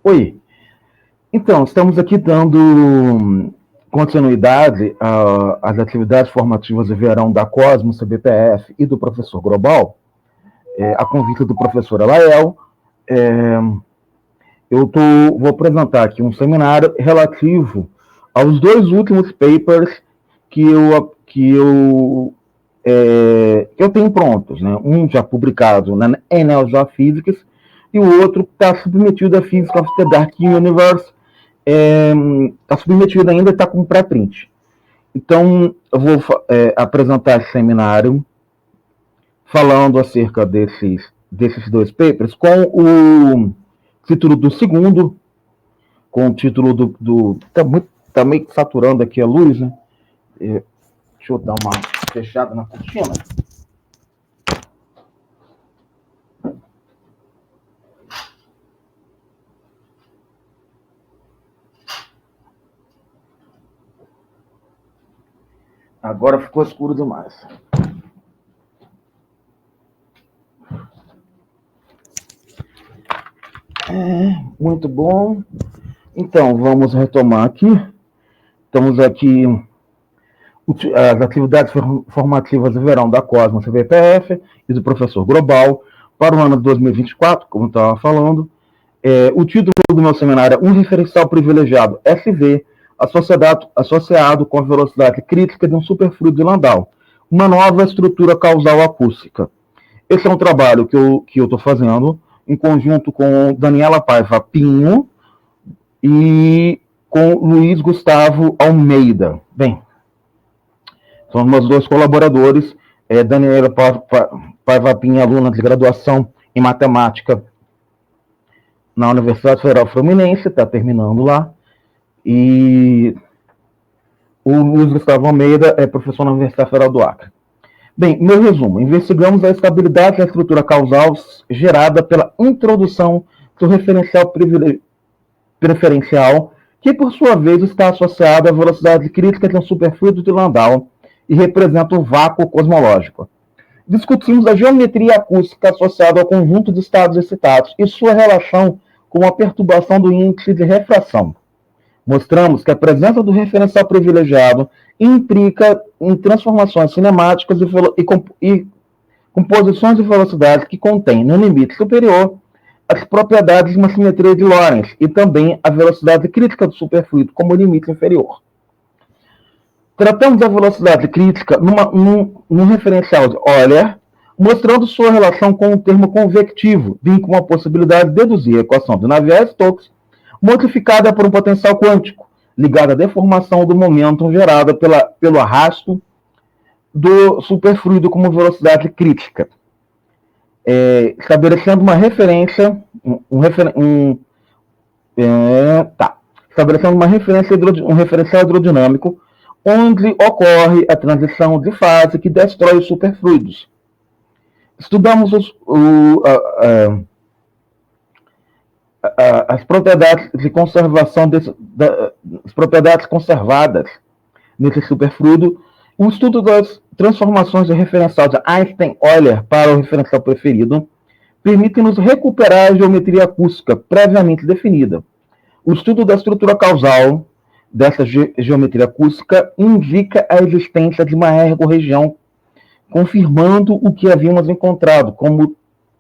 Oi, então, estamos aqui dando continuidade às atividades formativas de verão da Cosmos, CBPF e do professor Global, a convite do professor Elael. Vou apresentar aqui um seminário relativo aos dois últimos papers que eu tenho prontos, né? Um já publicado na Annals of Physics e o outro está submetido à Physics of the Dark Universe, está submetido ainda e está com pré-print. Então, eu vou apresentar esse seminário falando acerca desses dois papers com o título do segundo, com o título do tá meio saturando aqui a luz, né? Deixa eu dar uma fechada na cortina. Agora ficou escuro demais. Muito bom. Então, vamos retomar aqui. Estamos aqui as atividades formativas de verão da Cosmos CBPF e do professor Global para o ano de 2024, como eu estava falando. O título do meu seminário é Um Referencial Privilegiado SV, associado com a velocidade crítica de um superfluido de Landau, uma nova estrutura causal acústica. Esse é um trabalho que eu estou fazendo em conjunto com Daniela Paiva Pinho e com Luiz Gustavo Almeida. Bem, são meus dois colaboradores. Daniela Paiva Pinho, aluna de graduação em matemática na Universidade Federal Fluminense, está terminando lá. E o Luiz Gustavo Almeida é professor na Universidade Federal do Acre. Bem, meu resumo. Investigamos a estabilidade da estrutura causal gerada pela introdução do referencial preferencial, que, por sua vez, está associado à velocidade crítica de um superfluido de Landau e representa o vácuo cosmológico. Discutimos a geometria acústica associada ao conjunto de estados excitados e sua relação com a perturbação do índice de refração. Mostramos que a presença do referencial privilegiado implica em transformações cinemáticas e composições de velocidade que contêm, no limite superior, as propriedades de uma simetria de Lorentz e também a velocidade crítica do superfluido como limite inferior. Tratamos a velocidade crítica num referencial de Euler, mostrando sua relação com o termo convectivo, bem como a possibilidade de deduzir a equação de Navier-Stokes, modificada por um potencial quântico, ligado à deformação do momento gerada pelo arrasto do superfluido como velocidade crítica. Estabelecendo uma referência, estabelecendo um referencial hidrodinâmico, onde ocorre a transição de fase que destrói os superfluidos. Estudamos as propriedades de conservação as propriedades conservadas nesse superfluido. O estudo das transformações de referencial de Einstein-Euler para o referencial preferido permite-nos recuperar a geometria acústica previamente definida. O estudo da estrutura causal dessa geometria acústica indica a existência de uma ergo-região, confirmando o que havíamos encontrado como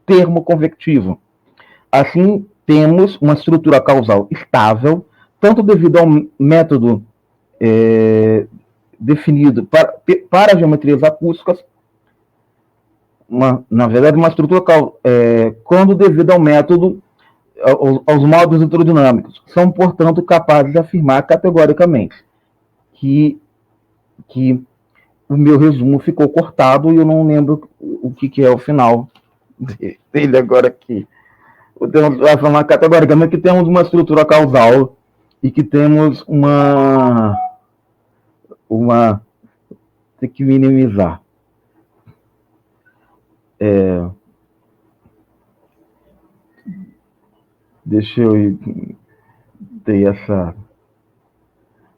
termo convectivo. Assim, temos uma estrutura causal estável, tanto devido ao método definido para geometrias acústicas, na verdade, uma estrutura quando devido ao método, aos modos hidrodinâmicos, são, portanto, capazes de afirmar categoricamente que o meu resumo ficou cortado e eu não lembro o que é o final dele agora aqui. Vai afirmar categoricamente que temos uma estrutura causal e que temos tem que minimizar. Deixa eu ter essa...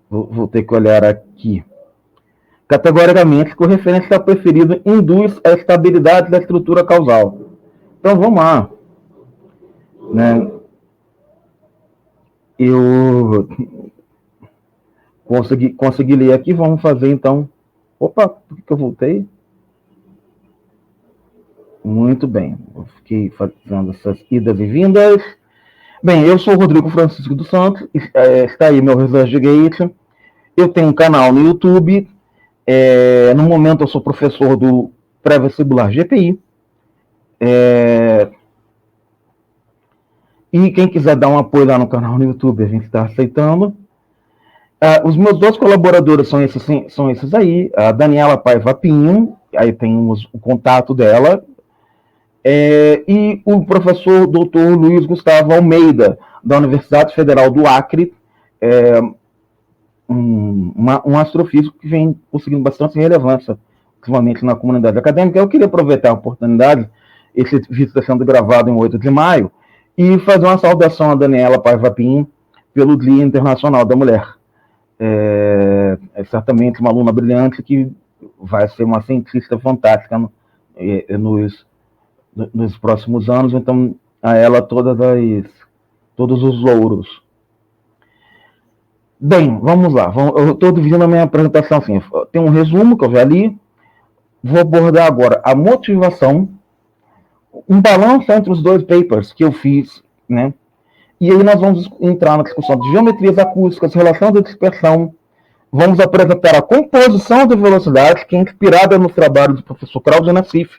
Vou ter que olhar aqui. Categoricamente, que o referencial preferido induz a estabilidade da estrutura causal. Então, vamos lá. Né? Eu consegui ler aqui, vamos fazer então. Opa, por que eu voltei? Muito bem, eu fiquei fazendo essas idas e vindas. Bem, eu sou o Rodrigo Francisco dos Santos, está aí meu ResearchGate. Eu tenho um canal no YouTube. No momento eu sou professor do pré-vestibular GPI. E quem quiser dar um apoio lá no canal no YouTube, a gente está aceitando. Os meus dois colaboradores são esses aí, a Daniela Paiva Pinho, aí temos o contato dela, e o professor Dr. Luiz Gustavo Almeida, da Universidade Federal do Acre, um astrofísico que vem conseguindo bastante relevância, principalmente na comunidade acadêmica. Eu queria aproveitar a oportunidade, esse vídeo está sendo gravado em 8 de maio, e fazer uma saudação a Daniela Paiva Pinho pelo Dia Internacional da Mulher. É certamente uma aluna brilhante que vai ser uma cientista fantástica nos próximos anos, então a ela todos os louros. Bem, vamos lá, eu estou dividindo a minha apresentação assim, tem um resumo que eu já li, vou abordar agora a motivação, um balanço entre os dois papers que eu fiz, né? E aí nós vamos entrar na discussão de geometrias acústicas, relação de dispersão, vamos apresentar a composição de velocidade, que é inspirada nos trabalhos do professor Claudio Nassif,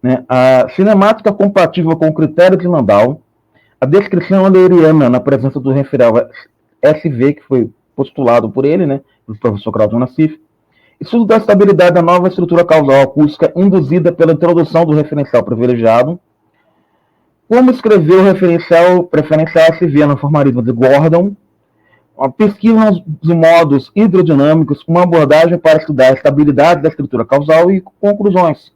né? A cinemática compatível com o critério de Landau, a descrição euleriana na presença do referencial SV, que foi postulado por ele, né, do professor Claudio Nassif, estudo da estabilidade da nova estrutura causal acústica induzida pela introdução do referencial privilegiado, como escrever o referencial preferencial SV no formalismo de Gordon, uma pesquisa dos modos hidrodinâmicos, uma abordagem para estudar a estabilidade da estrutura causal e conclusões.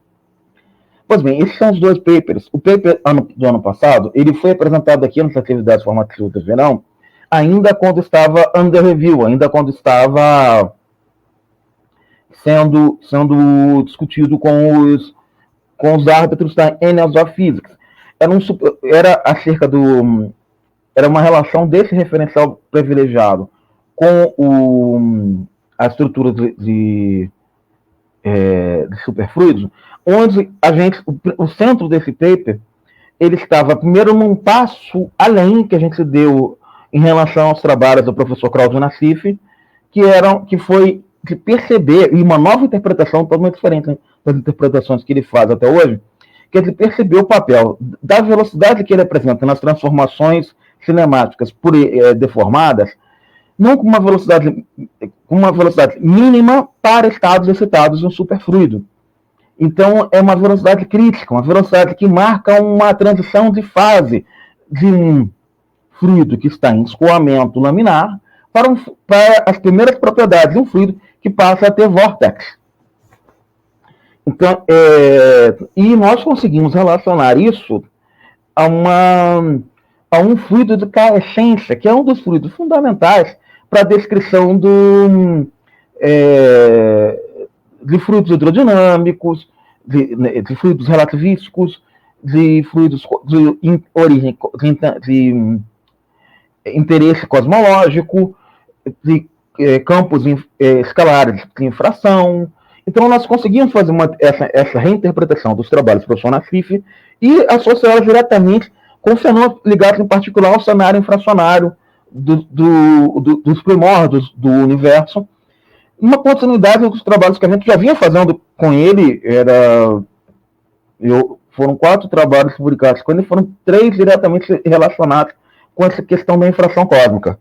Pois bem, esses são os dois papers. O paper do ano passado, ele foi apresentado aqui nas atividades formativas de verão, ainda quando estava under review, ainda quando estava sendo discutido com os árbitros da Annals of Physics. Era uma relação desse referencial privilegiado com a estrutura de superfluidos, onde o centro desse paper, ele estava primeiro num passo além que a gente deu em relação aos trabalhos do professor Claudio Nassif, que foi de perceber, e uma nova interpretação totalmente diferente das interpretações que ele faz até hoje, que é de perceber o papel da velocidade que ele apresenta nas transformações cinemáticas deformadas, não com uma velocidade mínima para estados excitados no superfluido. Então, é uma velocidade crítica, uma velocidade que marca uma transição de fase de um fluido que está em escoamento laminar para as primeiras propriedades de um fluido que passa a ter vórtex. Então, e nós conseguimos relacionar isso a um fluido de caescência, que é um dos fluidos fundamentais para a descrição de fluidos hidrodinâmicos, de fluidos relativísticos, de fluidos de interesse cosmológico, de campos escalares de infração. Então, nós conseguimos fazer essa reinterpretação dos trabalhos do professor Nassif e associá-los diretamente com fenômenos ligados, em particular, ao cenário infracionário dos primórdios do universo. Uma continuidade dos trabalhos que a gente já vinha fazendo com ele, foram 4 trabalhos publicados com ele, foram 3 diretamente relacionados com essa questão da infração cósmica.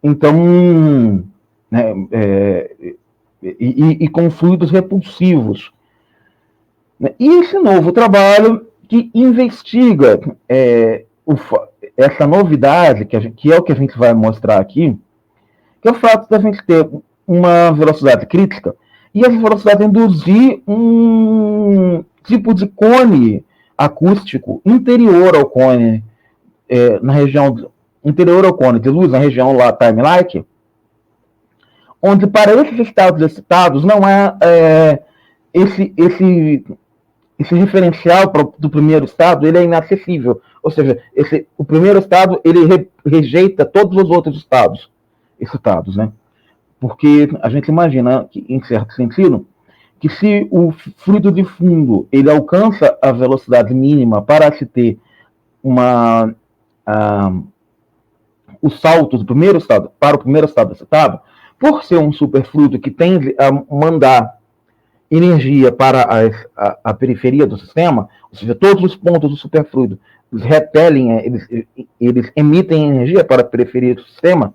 Então, né, e com fluidos repulsivos. E esse novo trabalho que investiga essa novidade, que é o que a gente vai mostrar aqui, que é o fato da gente ter uma velocidade crítica e essa velocidade induzir um tipo de cone acústico interior ao cone, na região interior ao cone de luz, na região lá time-like, onde para esses estados excitados não é esse referencial do primeiro estado, ele é inacessível, ou seja, o primeiro estado ele rejeita todos os outros estados, né? Porque a gente imagina que, em certo sentido, que se o fluido de fundo ele alcança a velocidade mínima para se ter os saltos do primeiro estado para o primeiro estado excitado, por ser um superfluido que tende a mandar energia para a periferia do sistema, ou seja, todos os pontos do superfluido eles repelem, eles emitem energia para a periferia do sistema.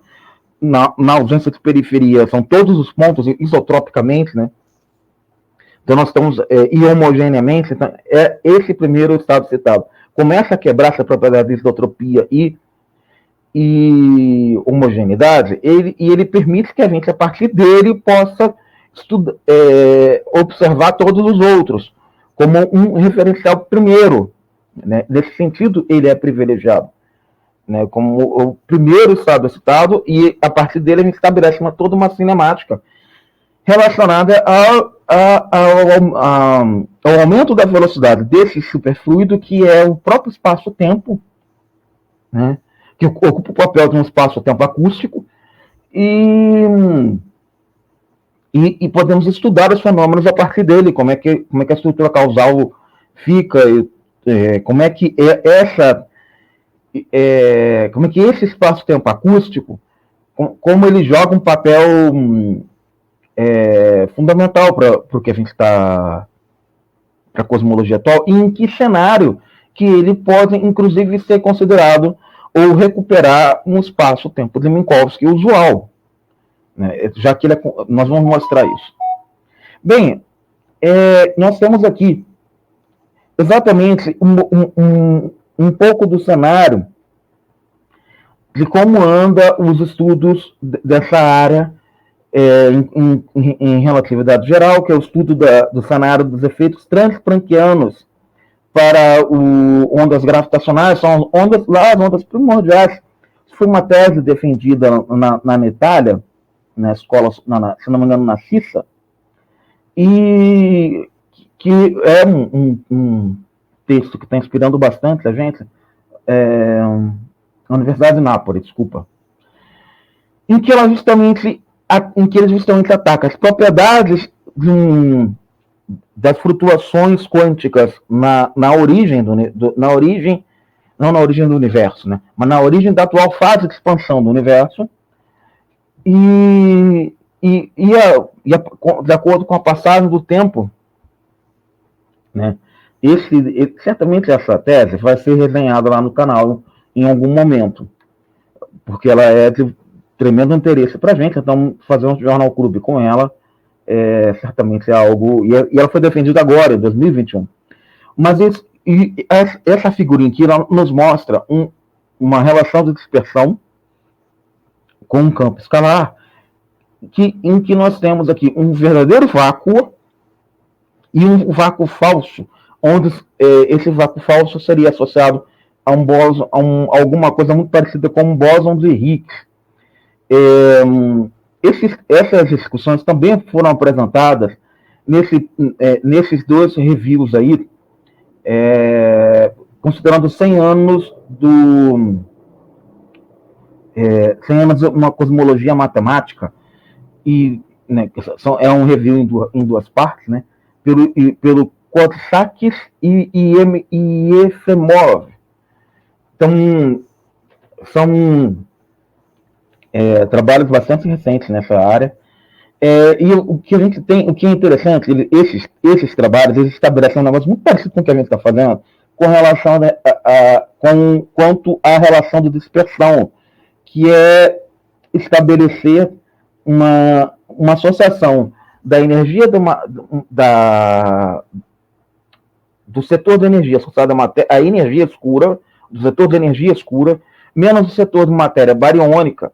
Na ausência de periferia, são todos os pontos isotropicamente, né? Então nós estamos homogeneamente, então, esse primeiro estado citado começa a quebrar essa propriedade de isotropia e homogeneidade, ele permite que a gente, a partir dele, possa observar todos os outros como um referencial primeiro, né? Nesse sentido, ele é privilegiado, né? Como o primeiro estado excitado, e a partir dele a gente estabelece toda uma cinemática relacionada ao aumento da velocidade desse superfluido, que é o próprio espaço-tempo, né? Que ocupa o papel de um espaço-tempo acústico, e podemos estudar os fenômenos a partir dele, como é que a estrutura causal fica, como é que esse espaço-tempo acústico, como ele joga um papel fundamental para o que a gente está, para a cosmologia atual, e em que cenário que ele pode, inclusive, ser considerado ou recuperar um espaço-tempo de Minkowski usual, né? Já que nós vamos mostrar isso. Bem, nós temos aqui exatamente um pouco do cenário de como anda os estudos dessa área em relatividade geral, que é o estudo do cenário dos efeitos transplanquianos para ondas gravitacionais, são as ondas primordiais. Isso foi uma tese defendida na Itália, na escola, se não me engano, na CISA, e que é um texto que está inspirando bastante a gente, a Universidade de Nápoles, desculpa, em que ele justamente ataca as propriedades das flutuações quânticas na origem do universo, né? Mas na origem da atual fase de expansão do universo, de acordo com a passagem do tempo, né? Certamente essa tese vai ser resenhada lá no canal em algum momento, porque ela é de tremendo interesse para a gente, então fazer um jornal clube com ela certamente é algo, e ela foi defendida agora, em 2021. Mas essa figurinha aqui nos mostra uma relação de dispersão com um campo escalar, em que nós temos aqui um verdadeiro vácuo e um vácuo falso, onde esse vácuo falso seria associado a um bóson, alguma coisa muito parecida com um bóson de Higgs. Essas discussões também foram apresentadas nesses dois reviews aí, considerando 100 anos de uma cosmologia matemática, e né, é um review em duas partes, né, pelo Kotsakis e Efremov. Então, são trabalhos bastante recentes nessa área. E o que a gente tem, o que é interessante, esses trabalhos, eles estabelecem um negócio muito parecido com o que a gente está fazendo, com relação quanto à relação de dispersão, que é estabelecer uma associação da energia do setor de energia associado à energia escura, do setor de energia escura, menos o setor de matéria bariônica.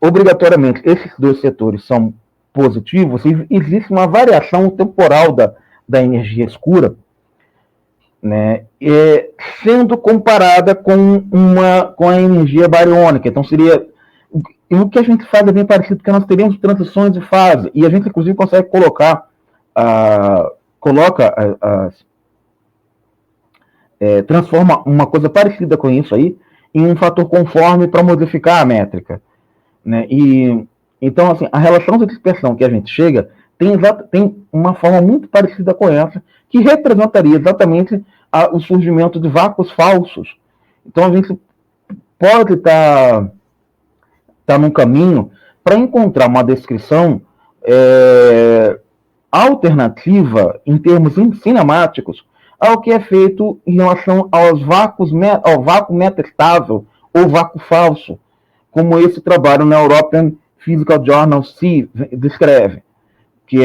Obrigatoriamente, esses dois setores são positivos, e existe uma variação temporal da energia escura, né, sendo comparada com a energia bariônica. Então, o que a gente faz é bem parecido, porque nós teríamos transições de fase, e a gente, inclusive, consegue coloca transforma uma coisa parecida com isso aí em um fator conforme para modificar a métrica, né? E então, assim, a relação de dispersão que a gente chega tem uma forma muito parecida com essa, que representaria exatamente o surgimento de vácuos falsos. Então, a gente pode estar num caminho para encontrar uma descrição alternativa, em termos cinemáticos, ao que é feito em relação ao vácuo metastável ou vácuo falso, como esse trabalho na European Physical Journal C descreve, que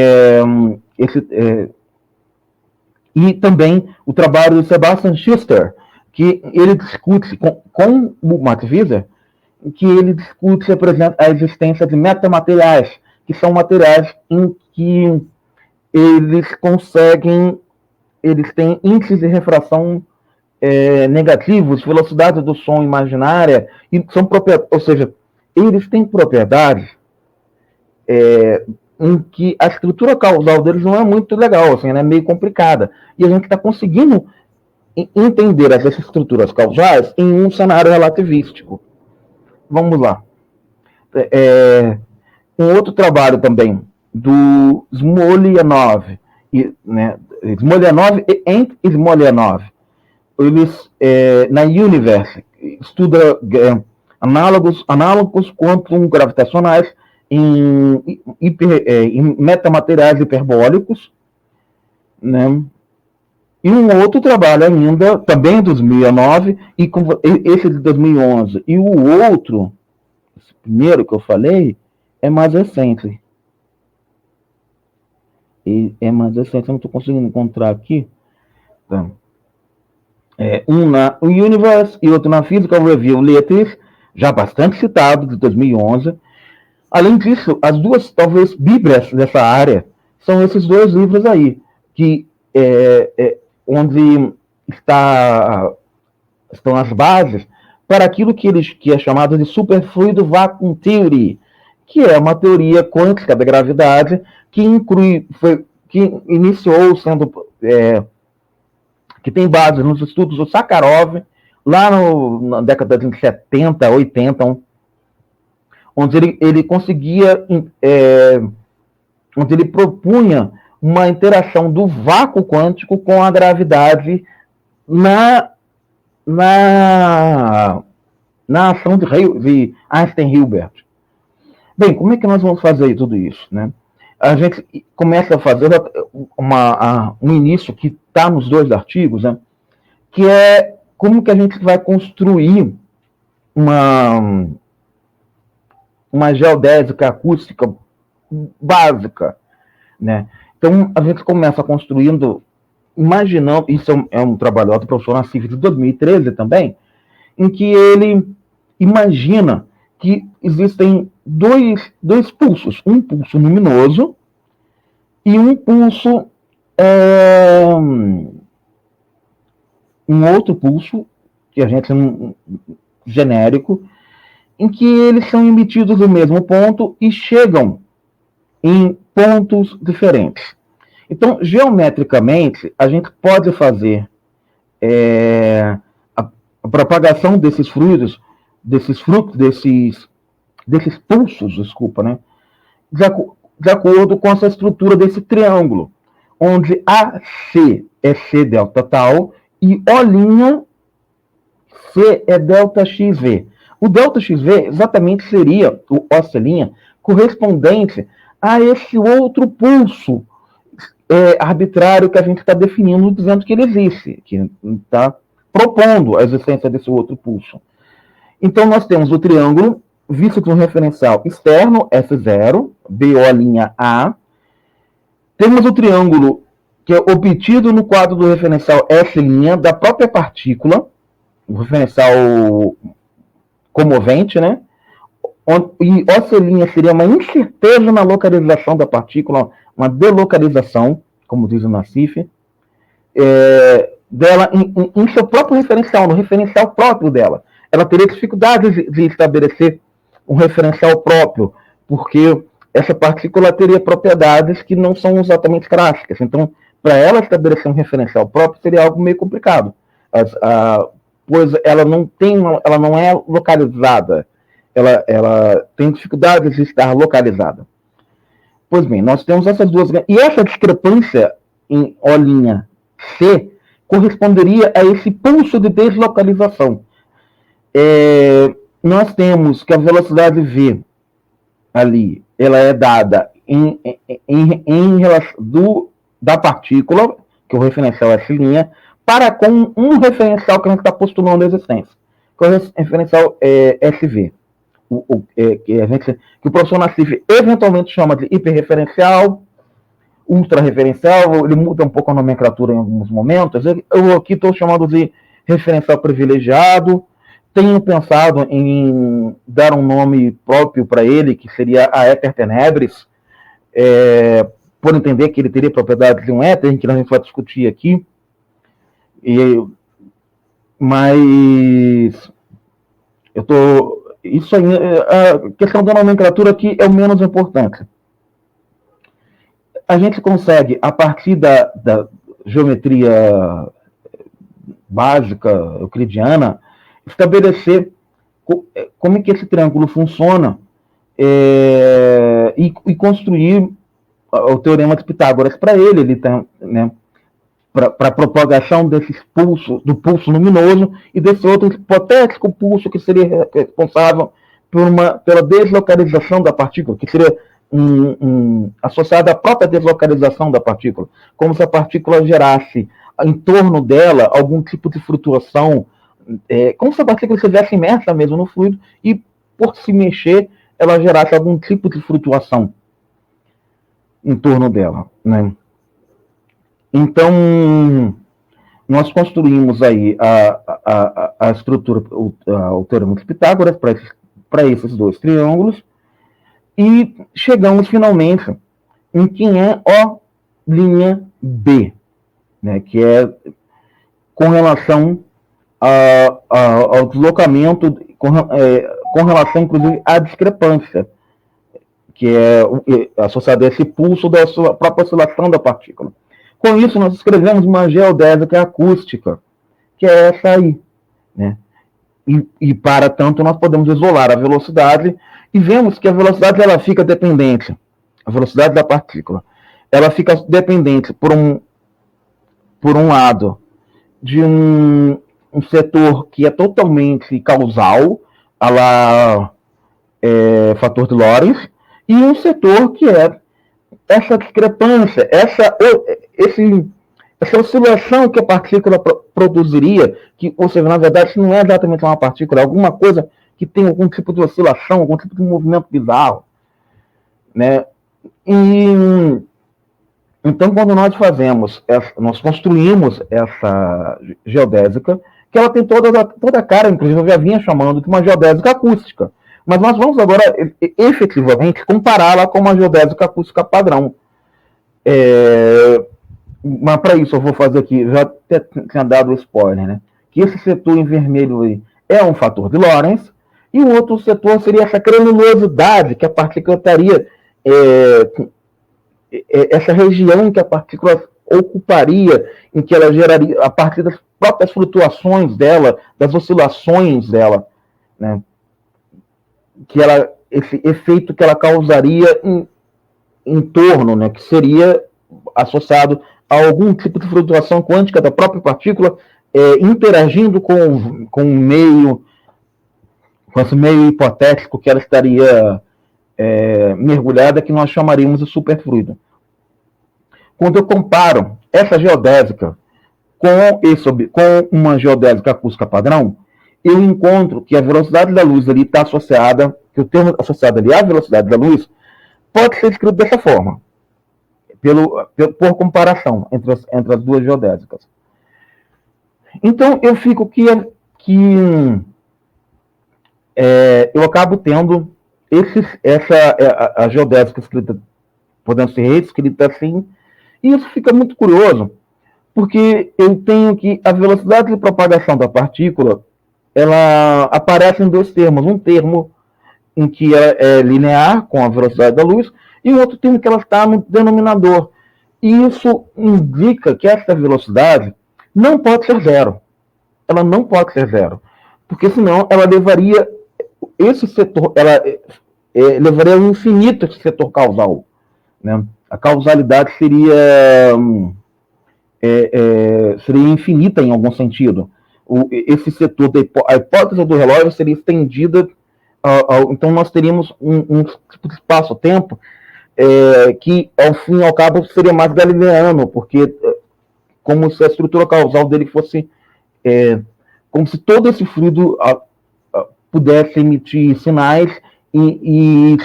e também o trabalho de Sebastian Schuster, que ele discute com o Max Wieser, que ele discute, apresenta a existência de metamateriais, que são materiais em que eles têm índices de refração negativos, velocidade do som imaginária, e são ou seja, eles têm propriedades em que a estrutura causal deles não é muito legal, assim, é meio complicada. E a gente está conseguindo entender essas estruturas causais em um cenário relativístico. Vamos lá. Um outro trabalho também, do Smolyanov, né, Smolyanov e Smolyanov, eles, na Universe, estuda análogos quantum gravitacionais em metamateriais hiperbólicos, né? E um outro trabalho ainda, também de 2009, e esse de 2011, e o outro, esse primeiro que eu falei, é mais recente. Eu não estou conseguindo encontrar aqui. Então, um na Universe e outro na Physical Review Letters, já bastante citado, de 2011. Além disso, as duas, talvez, bíblias dessa área são esses dois livros aí, que onde estão as bases para aquilo que é chamado de Superfluid Vacuum Theory, que é uma teoria quântica da gravidade que iniciou sendo que tem base nos estudos do Sakharov, lá na década de 70, 80, onde ele conseguia, onde ele propunha uma interação do vácuo quântico com a gravidade na ação de Einstein-Hilbert. Bem, como é que nós vamos fazer tudo isso, né? A gente começa a fazer um início que está nos dois artigos, né? Que é como que a gente vai construir uma geodésica acústica básica, né? Então, a gente começa construindo, imaginando, isso é um trabalho do professor Nassif de 2013 também, em que ele imagina que existem dois pulsos, um pulso luminoso e um pulso, um outro pulso, que a gente genérico, em que eles são emitidos do mesmo ponto e chegam em pontos diferentes. Então, geometricamente, a gente pode fazer a propagação desses fluidos, desses pulsos, desculpa, né? De acordo com essa estrutura desse triângulo, onde AC é C delta tal e O' C é delta XV. O delta XV exatamente seria, o OC' correspondente a esse outro pulso arbitrário que a gente está definindo, dizendo que ele existe, que está propondo a existência desse outro pulso. Então, nós temos o triângulo visto com referencial externo, S0, BO', Temos o triângulo que é obtido no quadro do referencial S' da própria partícula, o referencial comovente, né? E OC' seria uma incerteza na localização da partícula, uma delocalização, como diz o Nassif, dela em seu próprio referencial, no referencial próprio dela. Ela teria dificuldade de estabelecer um referencial próprio, porque essa partícula teria propriedades que não são exatamente clássicas. Então, para ela estabelecer um referencial próprio, seria algo meio complicado. Pois ela não é localizada, ela tem dificuldade de estar localizada. Pois bem, nós temos essas duas, e essa discrepância em O' C corresponderia a esse pulso de deslocalização. Nós temos que a velocidade v ali, ela é dada em relação da partícula, que é o referencial S', para com um referencial que a gente está postulando a existência, que é o referencial SV, que o professor Nassif eventualmente chama de hiperreferencial, ultra-referencial, ele muda um pouco a nomenclatura em alguns momentos. Eu aqui estou chamando de referencial privilegiado. Tenho pensado em dar um nome próprio para ele, que seria a éter tenebris, por entender que ele teria propriedades de um éter, que a gente vai discutir aqui. Mas isso aí, a questão da nomenclatura aqui é o menos importante. A gente consegue, a partir da geometria básica euclidiana, estabelecer como é que esse triângulo funciona e construir o teorema de Pitágoras para ele tem, né, para a propagação do pulso luminoso e desse outro hipotético pulso que seria responsável pela deslocalização da partícula, que seria associada à própria deslocalização da partícula, como se a partícula gerasse em torno dela algum tipo de flutuação, como se a partícula estivesse imersa mesmo no fluido e, por se mexer, ela gerasse algum tipo de flutuação em torno dela, né? Então, nós construímos aí a estrutura, o teorema de Pitágoras para esses dois triângulos, e chegamos finalmente em quem é O'B, né, que é com relação ao deslocamento, com relação, inclusive, à discrepância, que é associada a esse pulso da sua própria oscilação da partícula. Com isso, nós escrevemos uma geodésica acústica, que é essa aí, né? E para tanto, nós podemos isolar a velocidade e vemos que a velocidade ela fica dependente, a velocidade da partícula, ela fica dependente, por um lado, de um setor que é totalmente causal, a lá fator de Lorentz, e um setor que é essa discrepância, essa oscilação que a partícula produziria, ou seja, na verdade, isso não é exatamente uma partícula, é alguma coisa que tem algum tipo de oscilação, algum tipo de movimento bizarro, né? Então, quando nós construímos essa geodésica, que ela tem toda a cara, inclusive eu já vinha chamando de uma geodésica acústica, mas nós vamos agora, efetivamente, compará-la com uma geodésica acústica padrão. Mas para isso eu vou fazer aqui, já tinha dado o spoiler, né? Que esse setor em vermelho aí é um fator de Lorentz, e o outro setor seria essa granulosidade que a partícula estaria, essa região que a partícula ocuparia, em que ela geraria, a partir das próprias flutuações dela, das oscilações dela, né? Esse efeito que ela causaria em torno, né? Que seria associado a algum tipo de flutuação quântica da própria partícula, interagindo com esse meio hipotético que ela estaria mergulhada, que nós chamaríamos de superfluido. Quando eu comparo essa geodésica com uma geodésica acústica padrão, eu encontro que a velocidade da luz ali está associada, que o termo associado ali à velocidade da luz pode ser escrito dessa forma, por comparação entre as duas geodésicas. Então, eu fico que eu acabo tendo a geodésica escrita, podendo ser reescrita assim, e isso fica muito curioso, porque eu tenho que a velocidade de propagação da partícula, ela aparece em dois termos, um termo em que ela é linear com a velocidade da luz, e o outro termo que ela está no denominador. E isso indica que essa velocidade não pode ser zero. ela não pode ser zero, porque senão ela levaria esse setor, ela levaria ao infinito esse setor causal, né? A causalidade seria infinita em algum sentido. Esse setor, a hipótese do relógio seria estendida, então nós teríamos um tipo de espaço-tempo que, ao fim e ao cabo, seria mais galileano, porque como se a estrutura causal dele fosse como se todo esse fluido pudesse emitir sinais e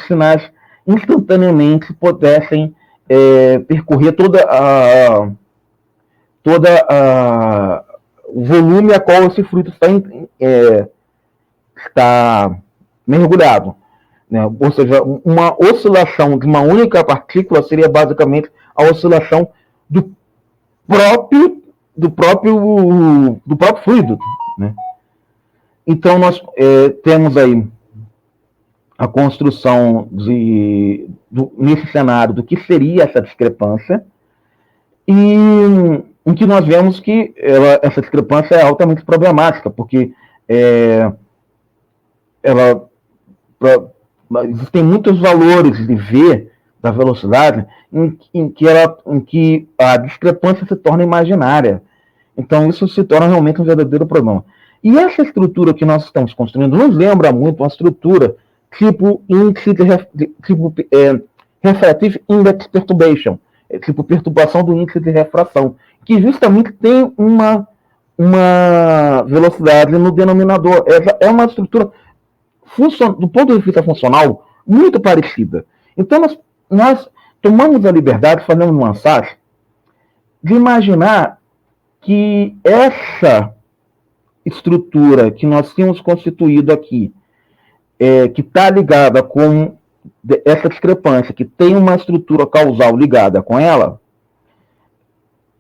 sinais instantaneamente pudessem percorrer o volume a qual esse fluido está mergulhado, né? Ou seja, uma oscilação de uma única partícula seria basicamente a oscilação do próprio fluido, né? Então nós temos aí a construção nesse cenário do que seria essa discrepância, e em que nós vemos que essa discrepância é altamente problemática, porque existem muitos valores de V da velocidade em que a discrepância se torna imaginária. Então isso se torna realmente um verdadeiro problema. E essa estrutura que nós estamos construindo nos lembra muito uma estrutura tipo índice tipo refractive index perturbation, tipo perturbação do índice de refração, que justamente tem uma velocidade no denominador. Essa é uma estrutura do ponto de vista funcional muito parecida. Então nós tomamos a liberdade, fazendo um ansatz, de imaginar que essa estrutura que nós tínhamos constituído aqui, que está ligada com essa discrepância, que tem uma estrutura causal ligada com ela,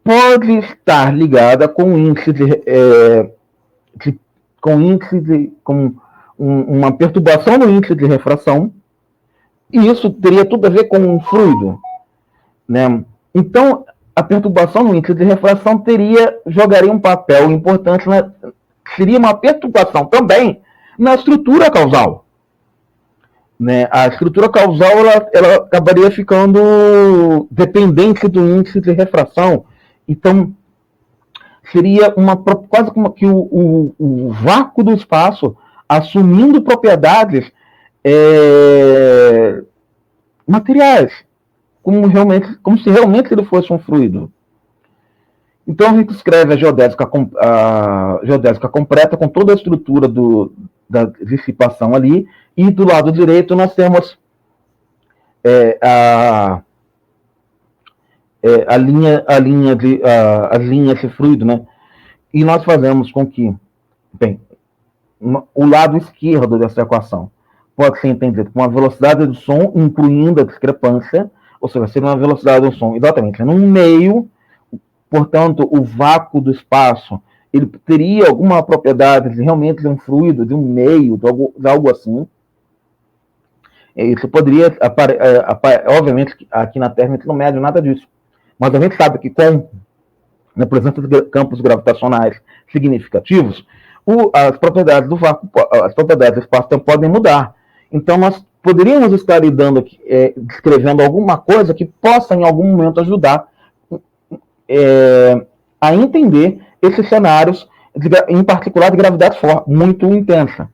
pode estar ligada com uma perturbação no índice de refração, e isso teria tudo a ver com um fluido, né? Então, a perturbação no índice de refração jogaria um papel importante, seria uma perturbação também na estrutura causal, né? A estrutura causal ela acabaria ficando dependente do índice de refração. Então, seria quase como que o vácuo do espaço assumindo propriedades materiais, como se realmente ele fosse um fluido. Então a gente escreve a geodésica completa com toda a estrutura da dissipação ali, e do lado direito nós temos as linhas de fluido, né? E nós fazemos com que, o lado esquerdo dessa equação pode ser entendido como a velocidade do som, incluindo a discrepância, ou seja, seria uma velocidade do som exatamente num meio, portanto, o vácuo do espaço, ele teria alguma propriedade realmente de um fluido, de um meio, de algo assim. Isso poderia, obviamente, aqui na Terra a gente não mede nada disso, mas a gente sabe que com a presença de campos gravitacionais significativos, as propriedades do vácuo, as propriedades do espaço-tempo podem mudar. Então, nós poderíamos estar descrevendo alguma coisa que possa, em algum momento, ajudar a entender esses cenários, em particular de gravidade muito intensa.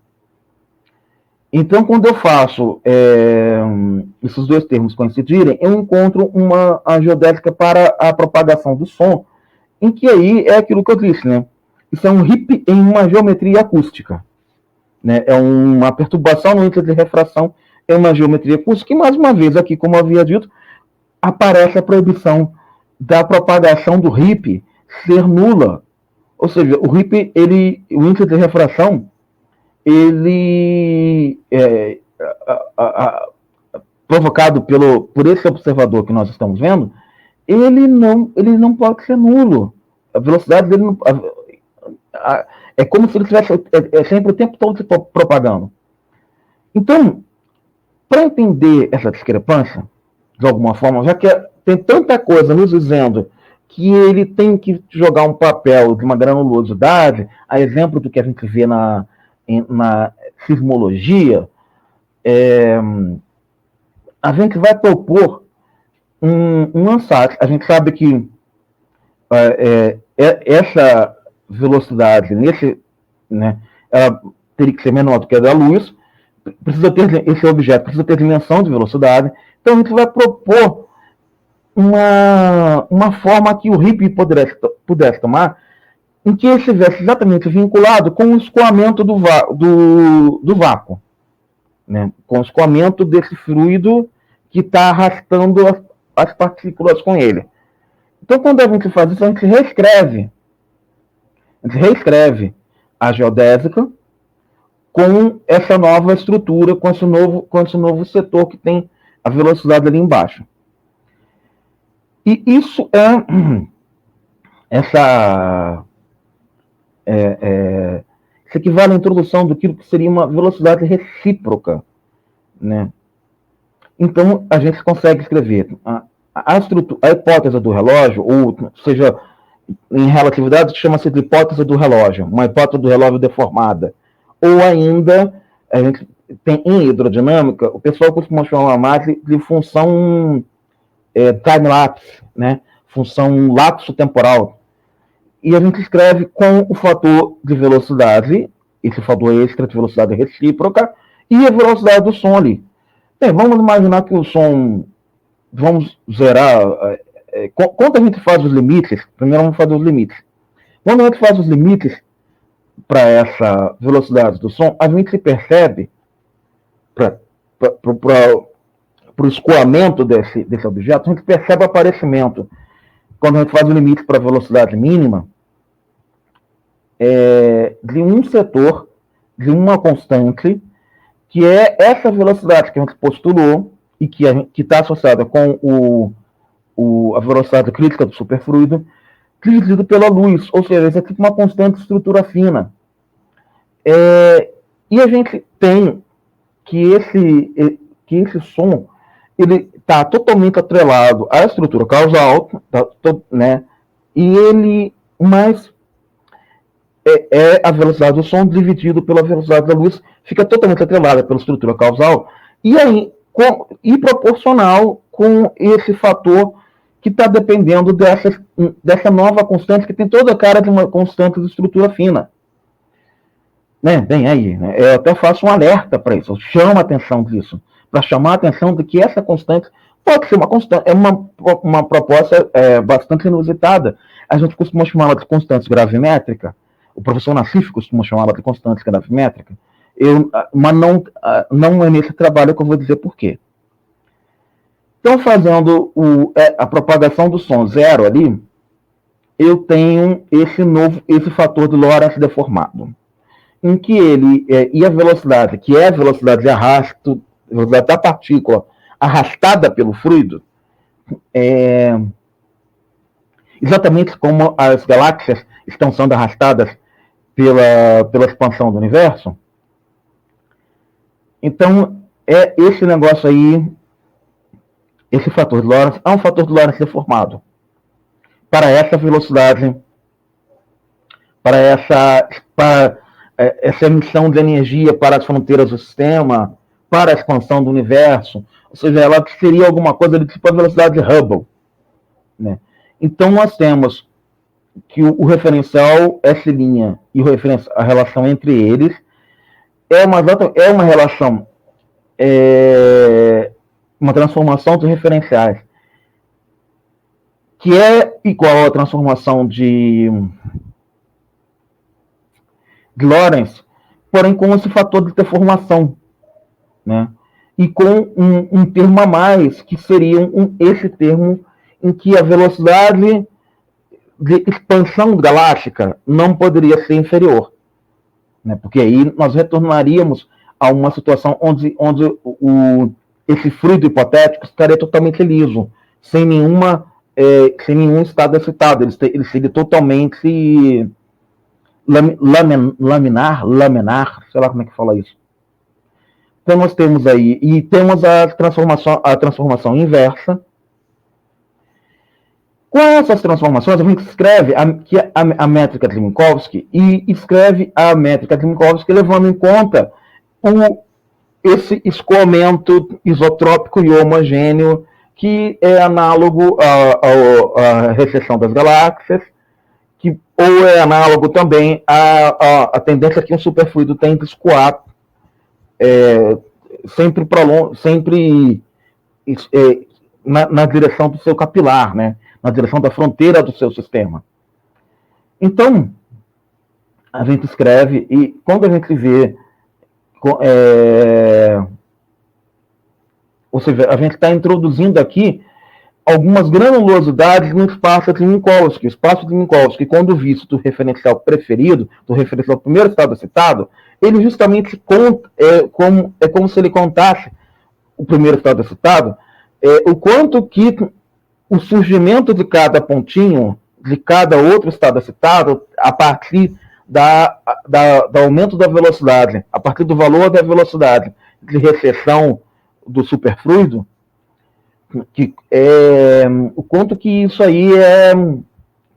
Então, quando eu faço esses dois termos coincidirem, eu encontro a geodésica para a propagação do som, em que aí é aquilo que eu disse, né? Isso é um RIP em uma geometria acústica, né? É uma perturbação no índice de refração em uma geometria acústica, e mais uma vez aqui, como eu havia dito, aparece a proibição da propagação do RIP ser nula. Ou seja, o RIP, o índice de refração, ele provocado por esse observador que nós estamos vendo, ele não pode ser nulo. A velocidade dele é como se ele estivesse sempre o tempo todo se propagando. Então, para entender essa discrepância, de alguma forma, já que tem tanta coisa nos dizendo que ele tem que jogar um papel de uma granulosidade, a exemplo do que a gente vê na sismologia, a gente vai propor um ansatz. A gente sabe que essa velocidade né, ela teria que ser menor do que a da luz, esse objeto precisa ter dimensão de velocidade, então a gente vai propor uma forma que o Hippie pudesse tomar, em que ele estivesse exatamente vinculado com o escoamento do vácuo, né? Com o escoamento desse fluido que está arrastando as partículas com ele. Então, quando a gente faz isso, a gente reescreve a geodésica com essa nova estrutura, com esse novo setor que tem a velocidade ali embaixo. E isso isso equivale à introdução do que seria uma velocidade recíproca, né? Então, a gente consegue escrever a hipótese do relógio, ou seja, em relatividade, chama-se de hipótese do relógio, uma hipótese do relógio deformada. Ou ainda, a gente tem em hidrodinâmica, o pessoal costuma chamar mais de função time-lapse, né? Função lapso temporal. E a gente escreve com o fator de velocidade, esse fator extra de velocidade recíproca, e a velocidade do som ali. Bem, vamos imaginar que o som, vamos zerar, quando a gente faz os limites, primeiro vamos fazer os limites. Quando a gente faz os limites para essa velocidade do som, a gente percebe, para o escoamento desse objeto, a gente percebe o aparecimento, quando a gente faz o limite para a velocidade mínima, de um setor, de uma constante, que é essa velocidade que a gente postulou e que está associada com a velocidade crítica do superfluido, dividido pela luz, ou seja, isso é tipo uma constante de estrutura fina. E a gente tem que esse som ele está totalmente atrelado à estrutura causal, né? E ele mais a velocidade do som dividido pela velocidade da luz, fica totalmente atrelada pela estrutura causal e proporcional com esse fator que está dependendo dessa nova constante, que tem toda a cara de uma constante de estrutura fina. Né? Bem, aí, né? Eu até faço um alerta para isso, eu chamo a atenção disso, para chamar a atenção de que essa constante pode ser uma constante, uma proposta bastante inusitada. A gente costuma chamá-la de constante gravimétrica, o professor Nassif costuma chamá-la de constante gravimétrica, mas não é nesse trabalho que eu vou dizer por quê. Então, fazendo a propagação do som zero ali, eu tenho esse fator de Lorentz deformado, em que e a velocidade, que é a velocidade de arrasto, a velocidade da partícula arrastada pelo fluido, exatamente como as galáxias estão sendo arrastadas pela expansão do universo. Então, esse negócio aí, esse fator de Lorentz, é um fator de Lorentz deformado para essa velocidade, para essa emissão de energia para as fronteiras do sistema, para a expansão do universo. Ou seja, ela seria alguma coisa de tipo a velocidade de Hubble, né? Então, nós temos que o referencial S' e a relação entre eles é uma relação, uma transformação de referenciais que é igual à transformação de Lorentz, porém com esse fator de deformação, né? E com um termo a mais, que seria esse termo em que a velocidade de expansão galáctica não poderia ser inferior, né? Porque aí nós retornaríamos a uma situação onde esse fluido hipotético estaria totalmente liso, sem nenhum estado excitado, ele seria totalmente laminar, sei lá como é que fala isso. Então nós temos aí, e temos a transformação inversa, Com essas transformações, a gente escreve a métrica de Minkowski e escreve a métrica de Minkowski levando em conta esse escoamento isotrópico e homogêneo que é análogo à recessão das galáxias, ou é análogo também à tendência que um superfluido tem de escoar sempre na direção do seu capilar, né? Na direção da fronteira do seu sistema. Então, a gente escreve e quando a gente vê ou seja, a gente está introduzindo aqui algumas granulosidades no espaço de Minkowski. O espaço de Minkowski, quando visto do referencial preferido, do referencial primeiro estado citado, ele justamente é como se ele contasse o primeiro estado citado, o quanto que o surgimento de cada pontinho, de cada outro estado citado, a partir do aumento da velocidade, a partir do valor da velocidade de recessão do superfluido, o quanto que isso aí é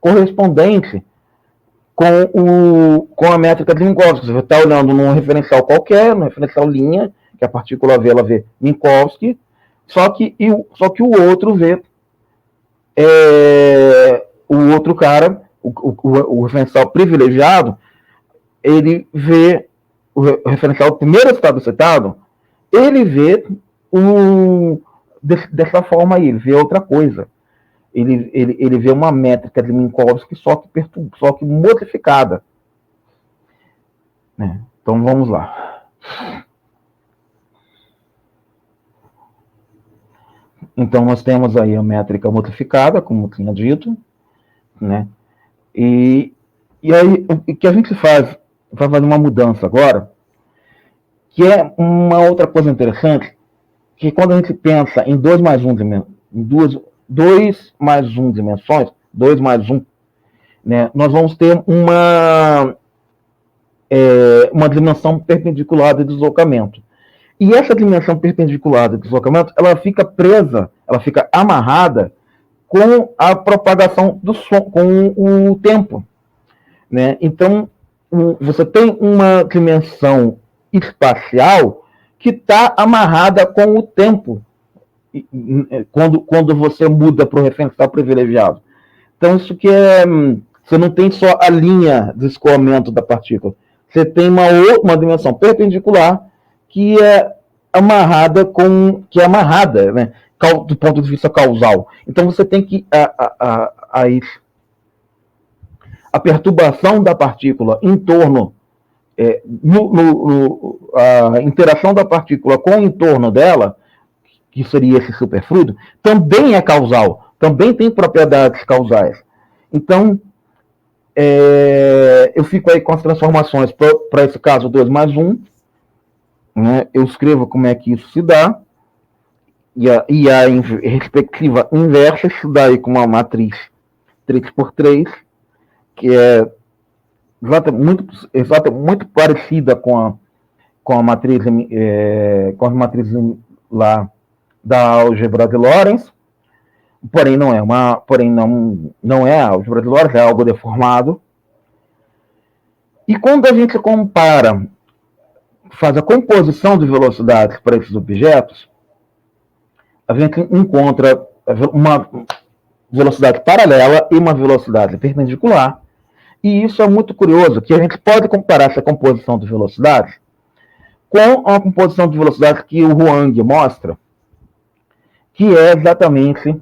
correspondente com a métrica de Minkowski. Você está olhando num referencial qualquer, no referencial linha, que a partícula V ela vê Minkowski, só que o outro vê o outro cara, o referencial privilegiado, ele vê o referencial primeiro estado citado, ele vê dessa forma aí, ele vê outra coisa. Ele vê uma métrica de Minkowski só que modificada. Né? Então vamos lá. Então nós temos aí a métrica modificada, como eu tinha dito, né? E aí o que a gente faz, vai fazer uma mudança agora, que é uma outra coisa interessante, que quando a gente pensa em 2 mais 1 dimensões, 2 mais 1, né, nós vamos ter uma dimensão perpendicular de deslocamento. E essa dimensão perpendicular de deslocamento, ela fica presa, ela fica amarrada com a propagação do som, com o tempo. Né? Então, você tem uma dimensão espacial que está amarrada com o tempo quando você muda para o referencial privilegiado. Então, isso que você não tem só a linha de escoamento da partícula, você tem uma dimensão perpendicular que é amarrada né, do ponto de vista causal. Então, você tem que a perturbação da partícula em torno a interação da partícula com o entorno dela, que seria esse superfluido, também é causal, também tem propriedades causais. Então, eu fico aí com as transformações para esse caso 2 mais 1, né? Eu escrevo como é que isso se dá, e a respectiva inversa se dá aí com uma matriz 3x3, que é muito parecida com a matriz, com as matrizes lá da álgebra de Lorentz, porém não é a álgebra de Lorentz, é algo deformado. E quando a gente faz a composição de velocidades para esses objetos, a gente encontra uma velocidade paralela e uma velocidade perpendicular. E isso é muito curioso, que a gente pode comparar essa composição de velocidades com a composição de velocidades que o Huang mostra, que é exatamente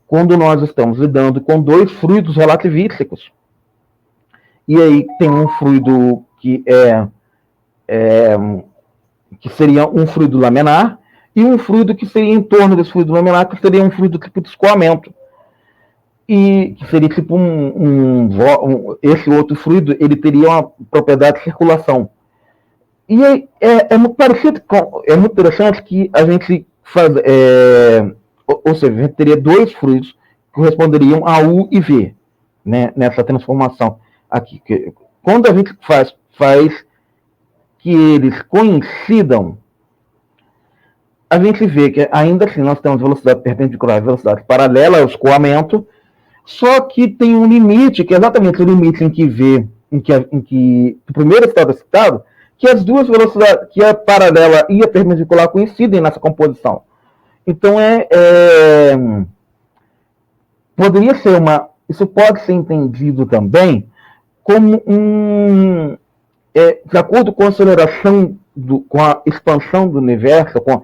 quando nós estamos lidando com 2 fluidos relativísticos. E aí tem um fluido que seria um fluido laminar, e um fluido que seria em torno desse fluido laminar, que seria um fluido tipo de escoamento. E que seria tipo esse outro fluido, ele teria uma propriedade de circulação. E é muito parecido é muito interessante que a gente faz, ou seja, a gente teria 2 fluidos que corresponderiam a U e V, né, nessa transformação aqui. Quando a gente faz que eles coincidam, a gente vê que ainda assim nós temos velocidade perpendicular e velocidade paralela ao escoamento, Só que tem um limite, que é exatamente o limite em que o primeiro estado é citado, que as duas velocidades, que a paralela e a perpendicular coincidem nessa composição. Então, poderia ser isso pode ser entendido também como de acordo com a aceleração, com a expansão do universo, com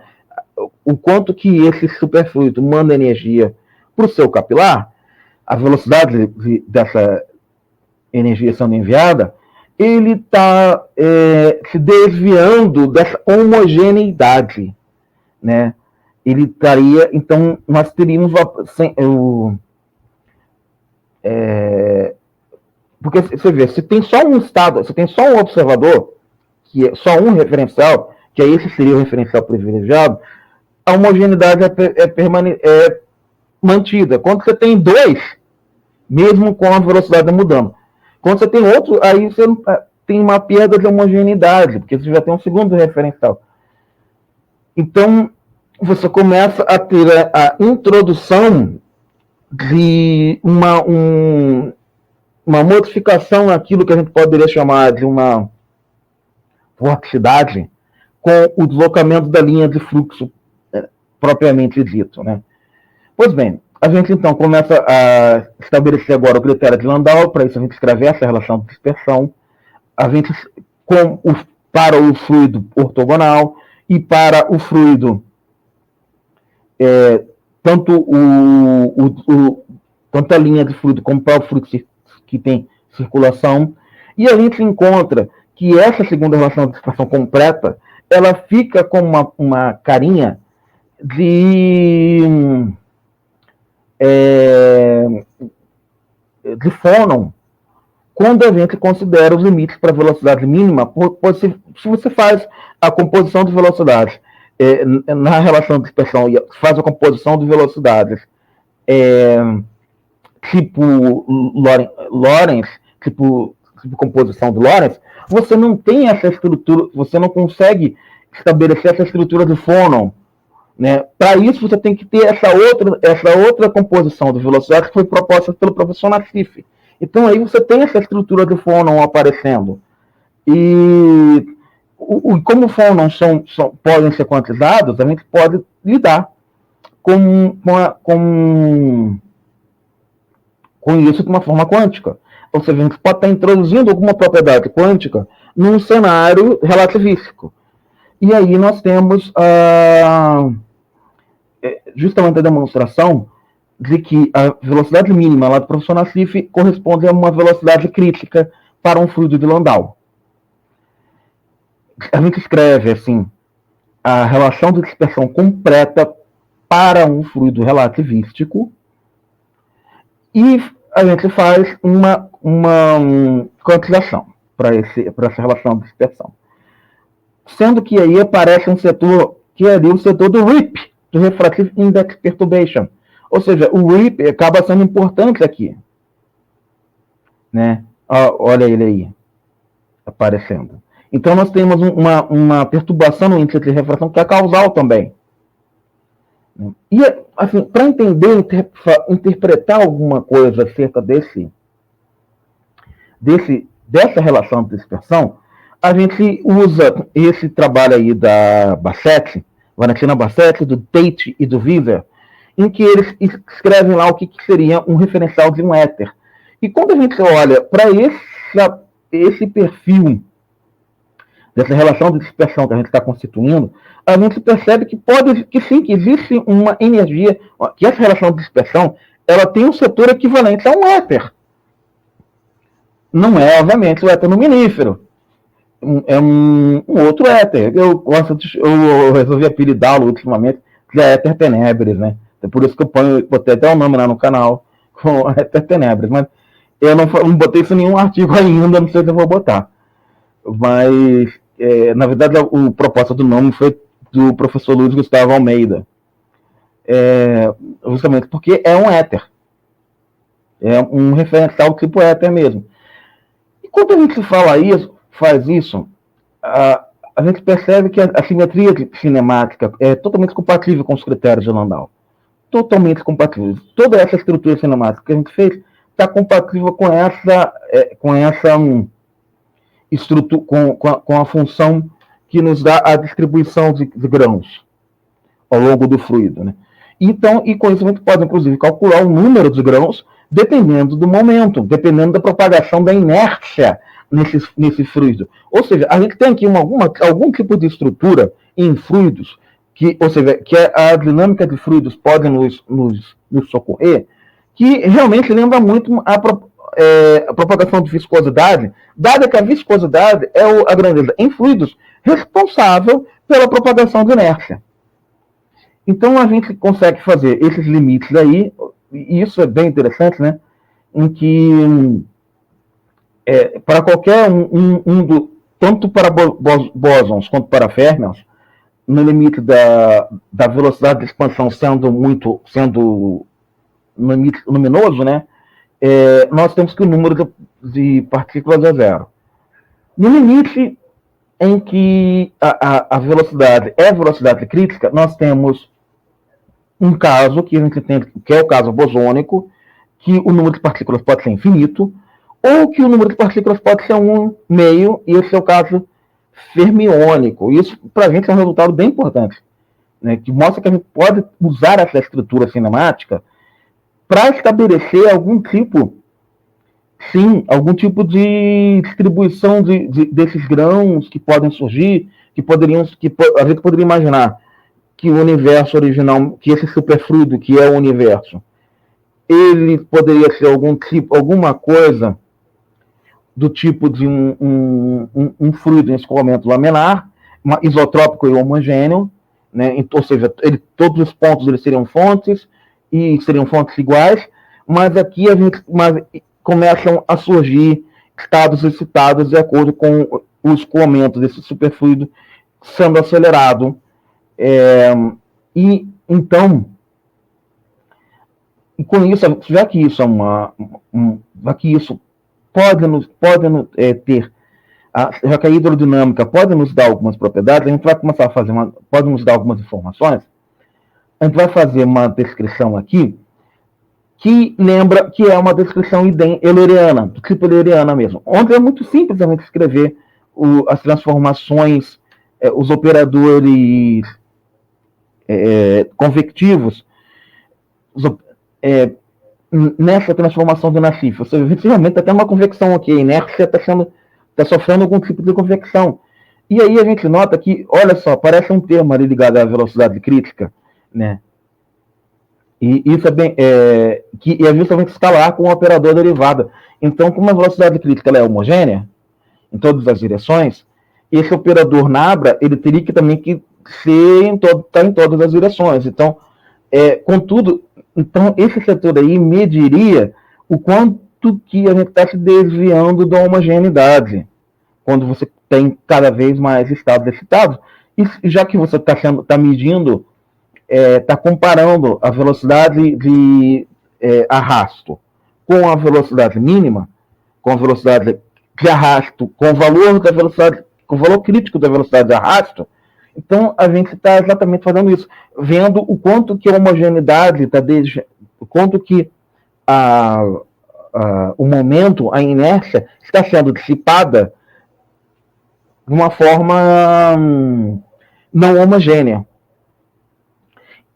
o quanto que esse superfluido manda energia para o seu capilar, a velocidade dessa energia sendo enviada, ele está se desviando dessa homogeneidade, né? Ele estaria, então, nós teríamos porque você vê, se tem só um estado, se tem só um observador, que é só um referencial, que aí esse seria o referencial privilegiado, a homogeneidade é mantida. Quando você tem dois, mesmo com a velocidade mudando. Quando você tem outro, aí você tem uma perda de homogeneidade, porque você já tem um segundo referencial. Então, você começa a ter a introdução de uma modificação naquilo que a gente poderia chamar de uma vorticidade com o deslocamento da linha de fluxo propriamente dito, né? Pois bem, a gente então começa a estabelecer agora o critério de Landau. Para isso a gente escreve essa relação de dispersão. A gente, para o fluido ortogonal e para o fluido, tanto a linha de fluido como para o fluxo que tem circulação, e a gente encontra que essa segunda relação de dispersão completa, ela fica com uma carinha de Phonon, quando a gente considera os limites para a velocidade mínima. Se você faz a composição de velocidades na relação de dispersão e faz a composição de velocidades tipo Lorentz, tipo composição de Lorentz, você não tem essa estrutura, você não consegue estabelecer essa estrutura de Phonon, né? Para isso você tem que ter essa outra composição de velocidade que foi proposta pelo professor Nassif. Então aí você tem essa estrutura de Phonon aparecendo. E como Phonons podem ser quantizados, a gente pode lidar com isso de uma forma quântica. Ou seja, a gente pode estar introduzindo alguma propriedade quântica num cenário relativístico. E aí nós temos justamente a demonstração de que a velocidade mínima lá do professor Nassif corresponde a uma velocidade crítica para um fluido de Landau. A gente escreve assim, a relação de dispersão completa para um fluido relativístico, e a gente faz uma quantização para essa relação de dispersão. Sendo que aí aparece um setor que é ali o setor do RIP, do Refractive Index Perturbation. Ou seja, o RIP acaba sendo importante aqui, né? Olha ele aí, aparecendo. Então nós temos uma perturbação no índice de refração que é causal também. E, assim, para entender, interpretar alguma coisa acerca dessa relação de dispersão, a gente usa esse trabalho aí da Bassetti, Valentina Bassetti, do Tate e do Weaver, em que eles escrevem lá o que seria um referencial de um éter. E quando a gente olha para esse perfil dessa relação de dispersão que a gente está constituindo, a gente percebe que sim, que existe uma energia, que essa relação de dispersão, ela tem um setor equivalente a um éter. Não é, obviamente, o éter luminífero. É um outro éter. Eu resolvi apelidá-lo ultimamente de éter tenebris, né? É por isso que eu botei até o nome lá no canal, com éter tenebris. Mas eu não botei isso em nenhum artigo ainda, não sei se eu vou botar. Mas, na verdade, o propósito do nome foi do professor Luiz Gustavo Almeida. Justamente porque é um éter. É um referencial tipo éter mesmo. E quando a gente faz isso, a gente percebe que a simetria cinemática é totalmente compatível com os critérios de Landau. totalmente compatível. Toda essa estrutura cinemática que a gente fez está compatível com essa estrutura, com a função que nos dá a distribuição de grãos ao longo do fluido, né? Então, e com isso a gente pode, inclusive, calcular o número de grãos dependendo do momento, dependendo da propagação da inércia nesse fluido. Ou seja, a gente tem aqui algum tipo de estrutura em fluidos, ou seja, que a dinâmica de fluidos pode nos socorrer, que realmente lembra muito a propagação de viscosidade, dada que a viscosidade é a grandeza em fluidos responsável pela propagação de inércia. Então a gente consegue fazer esses limites aí, e isso é bem interessante, né? Em que para qualquer tanto para bósons quanto para férmions, no limite da velocidade de expansão sendo no limite luminoso, né? Nós temos que o número de partículas é zero. No limite em que a velocidade é velocidade crítica, nós temos um caso que a gente tem, que é o caso bosônico, que o número de partículas pode ser infinito, ou que o número de partículas pode ser 1/2, e esse é o caso fermiônico. Isso, para a gente, é um resultado bem importante, né, que mostra que a gente pode usar essa estrutura cinemática para estabelecer algum tipo de distribuição desses grãos que podem surgir, que a gente poderia imaginar que o universo original, que esse superfluido que é o universo, ele poderia ser alguma coisa do tipo de um fluido em escoamento laminar, isotrópico e homogêneo, né? Ou seja, todos os pontos eles seriam fontes, e seriam fontes iguais, mas aqui começam a surgir estados excitados de acordo com o escoamento desse superfluido sendo acelerado. E então, com isso, já que isso já que a hidrodinâmica pode nos dar algumas propriedades, a gente vai começar a fazer pode nos dar algumas informações. A gente vai fazer uma descrição aqui que lembra que é uma descrição euleriana, do tipo euleriana mesmo, onde é muito simples a gente escrever as transformações, os operadores convectivos nessa transformação do Nassif. Ou seja, realmente está tendo uma convecção aqui, a inércia está sofrendo algum tipo de convecção. E aí a gente nota que, olha só, parece um termo ali ligado à velocidade crítica, né? E isso que é justamente escalar com o operador derivada. Então, como a velocidade crítica ela é homogênea em todas as direções, esse operador Nabra ele teria que também ser tá em todas as direções. Então, contudo, esse setor aí mediria o quanto que a gente está se desviando da homogeneidade, quando você tem cada vez mais estados excitados, e já que você está medindo, está comparando a velocidade de arrasto com a velocidade mínima, com a velocidade de arrasto, com o valor da velocidade, com o valor crítico da velocidade de arrasto. Então, a gente está exatamente fazendo isso, vendo o quanto que a homogeneidade o quanto que o momento, a inércia, está sendo dissipada de uma forma não homogênea.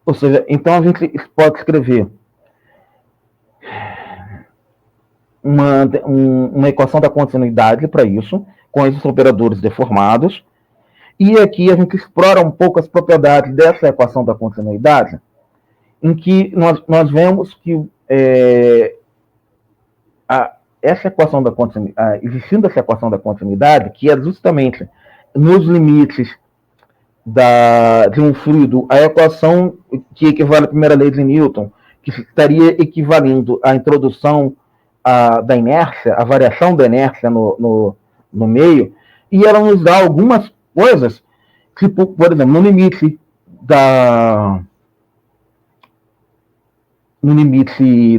Ou seja, então a gente pode escrever uma equação da continuidade para isso, com esses operadores deformados. E aqui a gente explora um pouco as propriedades dessa equação da continuidade, em que nós vemos que existindo essa equação da continuidade, que é justamente nos limites de um fluido, a equação que equivale à primeira lei de Newton, que estaria equivalendo à introdução da inércia, a variação da inércia no meio, e ela nos dá algumas coisas, tipo, por exemplo, no limite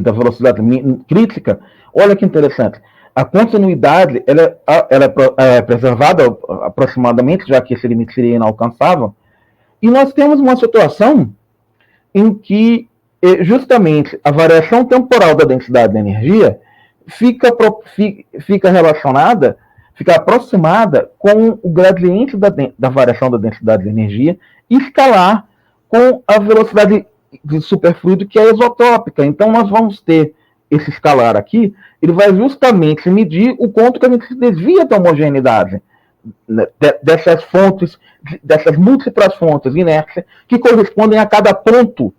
da velocidade crítica, olha que interessante, a continuidade ela é preservada aproximadamente, já que esse limite seria inalcançável, e nós temos uma situação em que justamente a variação temporal da densidade da energia fica relacionada, fica aproximada com o gradiente da variação da densidade de energia escalar com a velocidade de superfluido, que é isotrópica. Então, nós vamos ter esse escalar aqui, ele vai justamente medir o quanto que a gente se desvia da homogeneidade dessas fontes, dessas múltiplas fontes de inércia que correspondem a cada ponto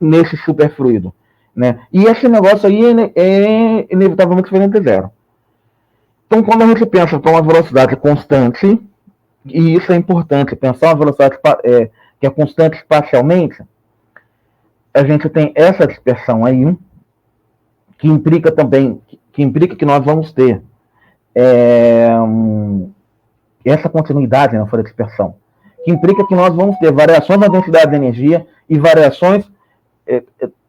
nesse superfluido, né? E esse negócio aí é inevitavelmente diferente de zero. Então, quando a gente pensa para uma velocidade constante, e isso é importante, pensar uma velocidade que é constante espacialmente, a gente tem essa dispersão aí, que implica que nós vamos ter essa continuidade na folha de dispersão, que implica que nós vamos ter variações na densidade de energia e variações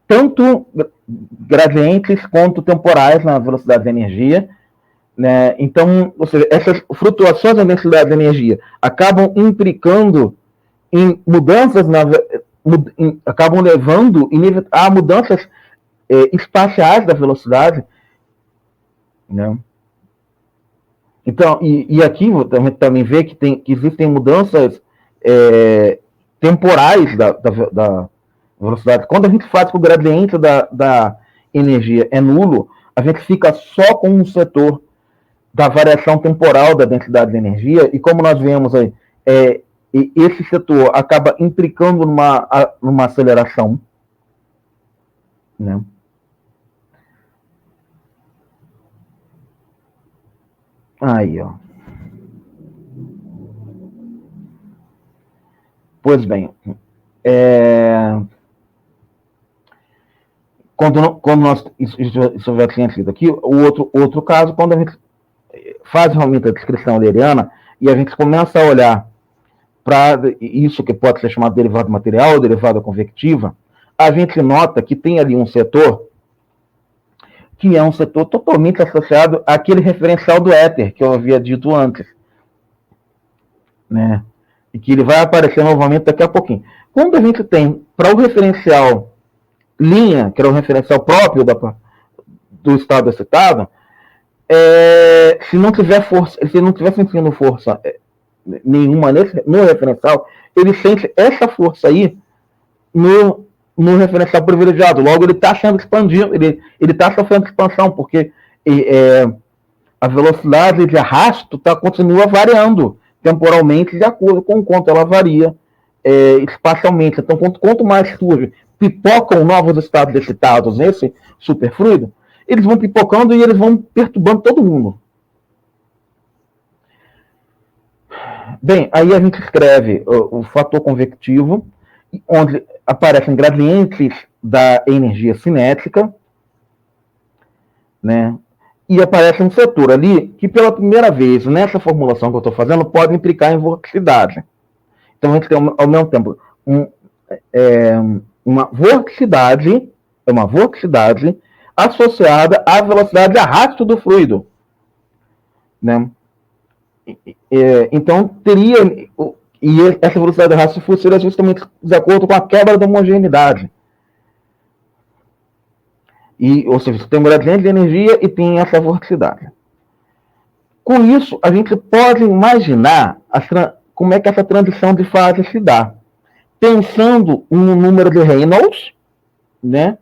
tanto gradientes quanto temporais na velocidade de energia, né? Então, ou seja, essas flutuações na densidade de energia acabam implicando em mudanças, acabam levando a mudanças espaciais da velocidade, né? Então, e aqui a gente também vê que existem mudanças temporais da velocidade. Quando a gente faz que o gradiente da energia é nulo, a gente fica só com um setor da variação temporal da densidade de energia, e como nós vemos aí, esse setor acaba implicando numa aceleração, né? Aí, ó. Pois bem, quando nós isso já tinha sido aqui, o outro caso, quando a gente faz realmente a descrição euleriana e a gente começa a olhar para isso que pode ser chamado de derivada material ou derivada convectiva, a gente nota que tem ali um setor que é um setor totalmente associado àquele referencial do éter que eu havia dito antes, né? E que ele vai aparecer novamente daqui a pouquinho. Quando a gente tem para o referencial linha, que era o referencial próprio do estado excitado, se não tiver força, se não estiver sentindo força nenhuma no referencial, ele sente essa força aí no referencial privilegiado. Logo, ele está sendo expandido, ele está sofrendo expansão, porque a velocidade de arrasto continua variando temporalmente de acordo com o quanto ela varia espacialmente. Então, quanto mais surge, pipocam novos estados excitados nesse superfluido, eles vão pipocando e eles vão perturbando todo mundo. Bem, aí a gente escreve o fator convectivo, onde aparecem gradientes da energia cinética, né? E aparece um setor ali que, pela primeira vez, nessa formulação que eu estou fazendo, pode implicar em vorticidade. Então, a gente tem, ao mesmo tempo, uma vorticidade associada à velocidade de arrasto do fluido, né? Então, teria... E essa velocidade de arrasto do fluido seria justamente de acordo com a quebra da homogeneidade. Ou seja, você tem um gradiente de energia e tem essa vorticidade. Com isso, a gente pode imaginar como é que essa transição de fase se dá. Pensando no número de Reynolds, né?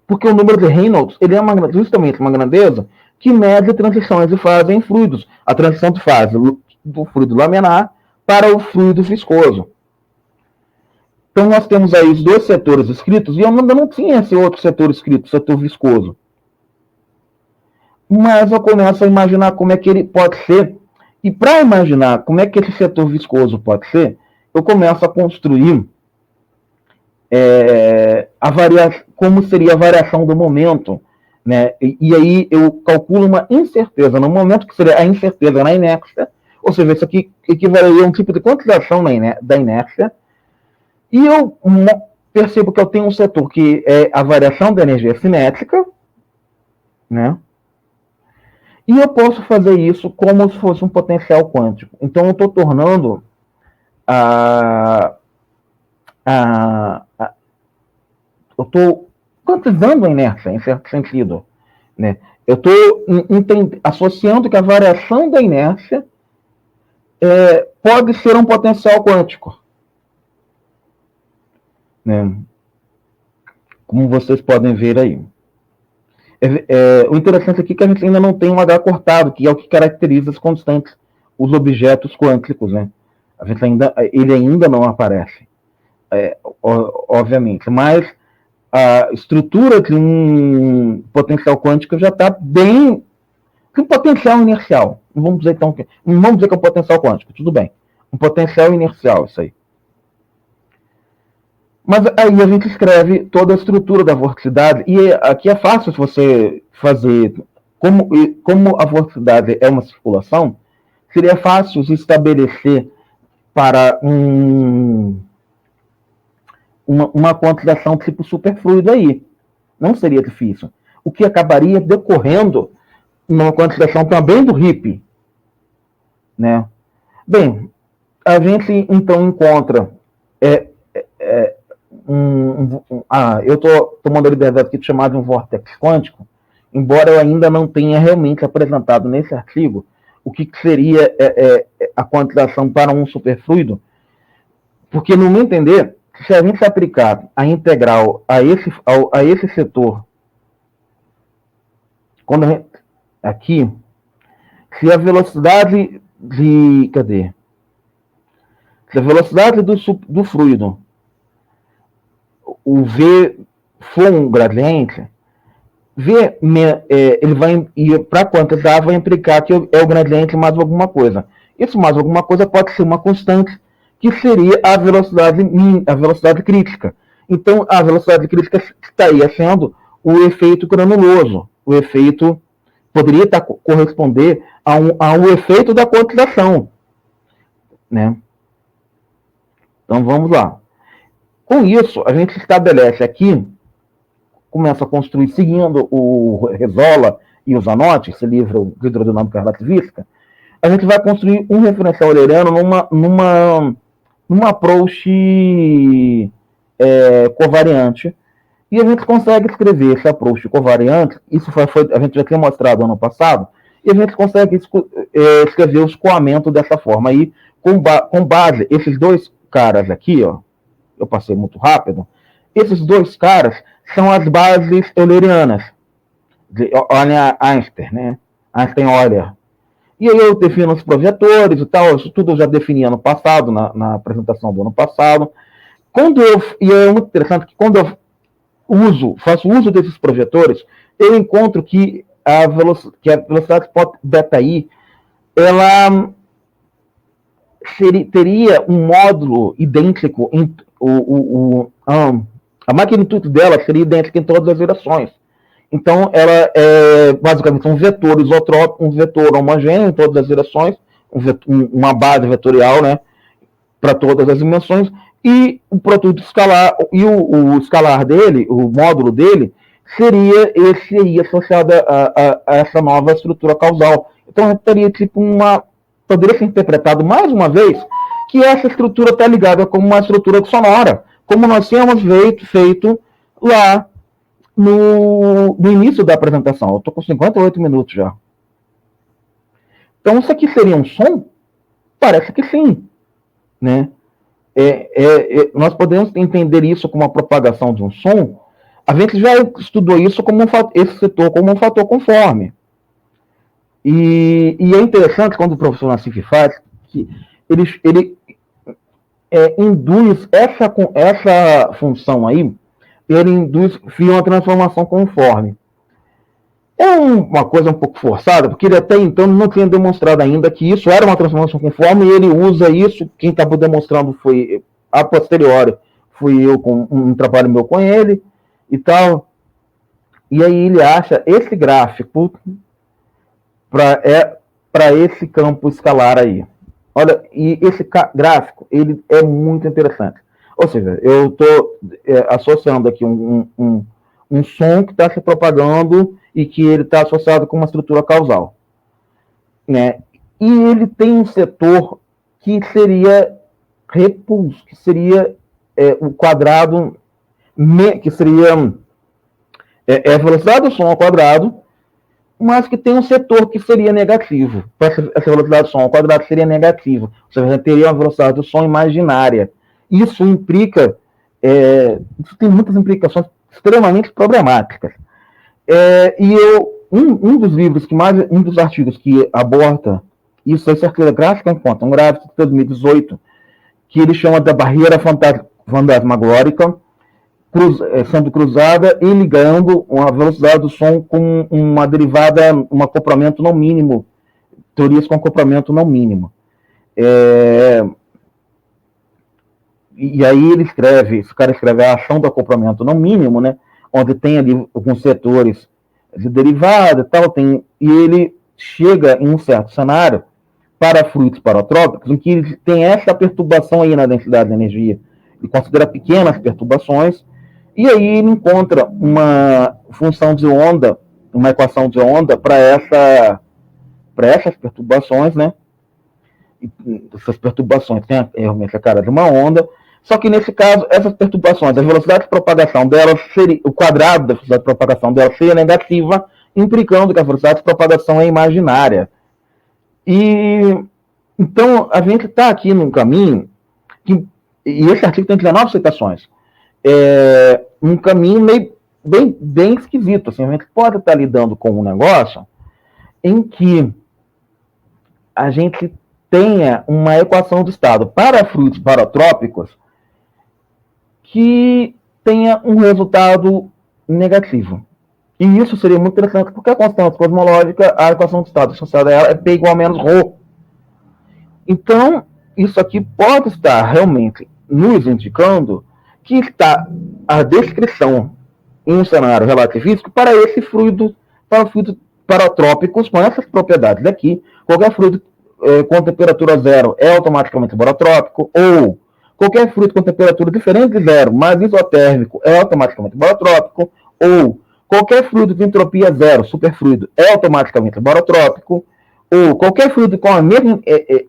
Porque o número de Reynolds ele é justamente uma grandeza que mede transições de fase em fluidos. A transição de fase do fluido laminar para o fluido viscoso. Então, nós temos aí os dois setores escritos, e eu ainda não tinha esse outro setor escrito, setor viscoso. Mas eu começo a imaginar como é que ele pode ser, e para imaginar como é que esse setor viscoso pode ser, eu começo a construir como seria a variação do momento, né? E aí eu calculo uma incerteza no momento, que seria a incerteza na inércia, ou seja, isso aqui equivaleria a um tipo de quantização da inércia, e eu percebo que eu tenho um setor que é a variação da energia cinética, né? E eu posso fazer isso como se fosse um potencial quântico. Então, eu estou tornando estou quantizando a inércia, em certo sentido. Né? Eu estou associando que a variação da inércia pode ser um potencial quântico. Né? Como vocês podem ver aí. O interessante aqui é que a gente ainda não tem um H cortado, que é o que caracteriza as constantes, os objetos quânticos. Né? Ele ainda não aparece, obviamente. Mas a estrutura de um potencial quântico já está bem... Um potencial inercial. Não vamos dizer que é um potencial quântico, tudo bem. Um potencial inercial, isso aí. Mas aí a gente escreve toda a estrutura da vorticidade, e aqui é fácil você fazer, como a vorticidade é uma circulação, seria fácil se estabelecer para uma quantização tipo superfluido aí. Não seria difícil. O que acabaria decorrendo numa quantização também do HIP. Né? Bem, a gente então encontra... eu estou tomando a liberdade aqui de chamar de um vórtex quântico, embora eu ainda não tenha realmente apresentado nesse artigo o que seria a quantização para um superfluido, porque, no meu entender, se a gente aplicar a integral a esse setor, quando a gente, aqui, se a velocidade se a velocidade do fluido, o V for um gradiente, V, ele vai, para quantizar, vai implicar que é o gradiente mais alguma coisa. Isso mais alguma coisa pode ser uma constante, que seria a velocidade crítica. Então, a velocidade crítica estaria sendo o efeito granuloso. O efeito poderia corresponder ao efeito da quantização. Né? Então, vamos lá. Com isso, a gente estabelece aqui, começa a construir, seguindo o Resola e o Zanotti, esse livro de hidrodinâmica relativista, a gente vai construir um referencial euleriano numa approach covariante, e a gente consegue escrever esse approach covariante, isso a gente já tinha mostrado ano passado, e a gente consegue escrever o escoamento dessa forma aí, com base, esses dois caras aqui, ó, eu passei muito rápido, esses dois caras são as bases eulerianas, de Einstein, né? Einstein-Euler. E aí eu defino os projetores e tal, isso tudo eu já defini ano passado, na apresentação do ano passado. E é muito interessante que quando eu faço uso desses projetores, eu encontro que a velocidade beta-i, ela teria um módulo idêntico, a magnitude dela seria idêntica em todas as direções. Então, ela é basicamente um vetor isotrópico, um vetor homogêneo em todas as direções, uma base vetorial, né, para todas as dimensões, e o produto escalar, e o escalar dele, o módulo dele, seria associado a essa nova estrutura causal. Então, teria tipo poderia ser interpretado mais uma vez que essa estrutura está ligada como uma estrutura sonora, como nós tínhamos feito lá no início da apresentação. Eu estou com 58 minutos já. Então, isso aqui seria um som? Parece que sim. Né? Nós podemos entender isso como a propagação de um som. A gente já estudou isso esse setor como um fator conforme. E é interessante quando o professor Nassif faz, que ele induz essa função aí, ele induz via uma transformação conforme. É uma coisa um pouco forçada, porque ele até então não tinha demonstrado ainda que isso era uma transformação conforme, e ele usa isso, quem estava demonstrando foi, a posteriori, fui eu com um trabalho meu com ele e tal. E aí ele acha esse gráfico para esse campo escalar aí. Olha, e esse gráfico, ele é muito interessante. Ou seja, eu estou associando aqui um som que está se propagando e que ele está associado com uma estrutura causal. Né? E ele tem um setor que seria repulso, que seria o quadrado, que seria a velocidade do som ao quadrado, mas que tem um setor que seria negativo. Essa velocidade do som ao quadrado seria negativa. Você teria uma velocidade do som imaginária. Isso implica, isso tem muitas implicações extremamente problemáticas. Um dos livros um dos artigos que aborda isso é Certeza Gráfica em Quantum Gravity, de 2018, que ele chama da barreira fantasmagórica, sendo cruzada e ligando a velocidade do som com uma derivada, um acoplamento não mínimo, teorias com acoplamento não mínimo. E aí esse cara escreve a ação do acoplamento não mínimo, né, onde tem ali alguns setores de derivada e tal, e ele chega em um certo cenário para fluidos parotrópicos, em que ele tem essa perturbação aí na densidade de energia. Ele considera pequenas perturbações, e aí ele encontra uma função de onda, uma equação de onda para essas perturbações, né? Essas perturbações têm realmente a cara de uma onda, só que nesse caso, essas perturbações, a velocidade de propagação delas seria, o quadrado da velocidade de propagação delas seria negativa, implicando que a velocidade de propagação é imaginária. E então a gente está aqui num caminho e esse artigo tem 19 citações. Um caminho meio bem esquisito. Assim, a gente pode estar lidando com um negócio em que a gente tenha uma equação de estado para fluidos barotrópicos que tenha um resultado negativo. E isso seria muito interessante, porque a constante cosmológica, a equação de estado associada a ela é P igual a menos ρ. Então, isso aqui pode estar realmente nos indicando que está a descrição em um cenário relativístico para esse fluido, para fluidos barotrópicos com essas propriedades daqui. Qualquer fluido com temperatura zero é automaticamente barotrópico, ou qualquer fluido com temperatura diferente de zero, mas isotérmico, é automaticamente barotrópico, ou qualquer fluido de entropia zero, superfluido, é automaticamente barotrópico, ou qualquer fluido com a mesma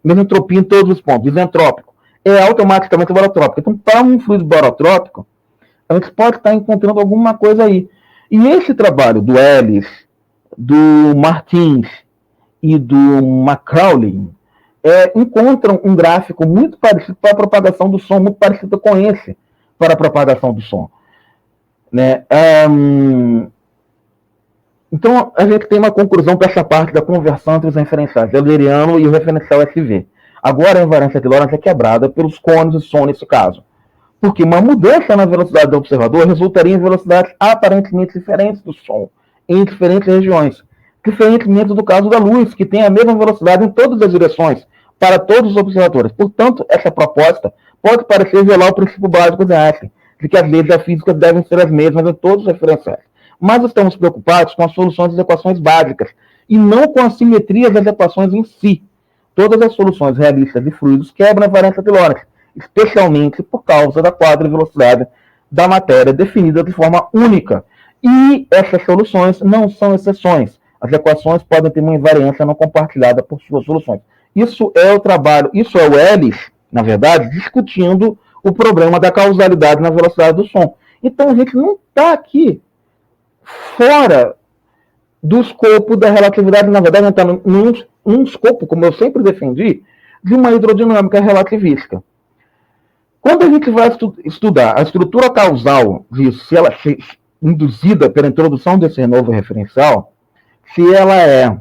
entropia em todos os pontos, isentrópico, é automaticamente barotrópico. Então, para um fluido barotrópico, a gente pode estar encontrando alguma coisa aí. E esse trabalho do Ellis, do Martins e do Macaulay encontram um gráfico muito parecido para a propagação do som, muito parecido com esse para a propagação do som. Né? Então, a gente tem uma conclusão para essa parte da conversão entre os referenciais euleriano e o referencial SV. Agora, a invariância de Lorentz é quebrada pelos cones de som nesse caso. Porque uma mudança na velocidade do observador resultaria em velocidades aparentemente diferentes do som, em diferentes regiões. Diferentemente do caso da luz, que tem a mesma velocidade em todas as direções, para todos os observadores. Portanto, essa proposta pode parecer violar o princípio básico de Einstein, de que as leis da física devem ser as mesmas em todos os referenciais. Mas estamos preocupados com as soluções das equações básicas, e não com a simetria das equações em si. Todas as soluções realistas de fluidos quebram a invariância de Lorentz, especialmente por causa da quadrivelocidade da matéria definida de forma única. E essas soluções não são exceções. As equações podem ter uma invariância não compartilhada por suas soluções. Isso é o trabalho, isso é o Ellis, na verdade, discutindo o problema da causalidade na velocidade do som. Então a gente não está aqui fora do escopo da relatividade, na verdade, a gente está num escopo, como eu sempre defendi, de uma hidrodinâmica relativística. Quando a gente vai estudar a estrutura causal disso, se ela é induzida pela introdução desse novo referencial, se ela é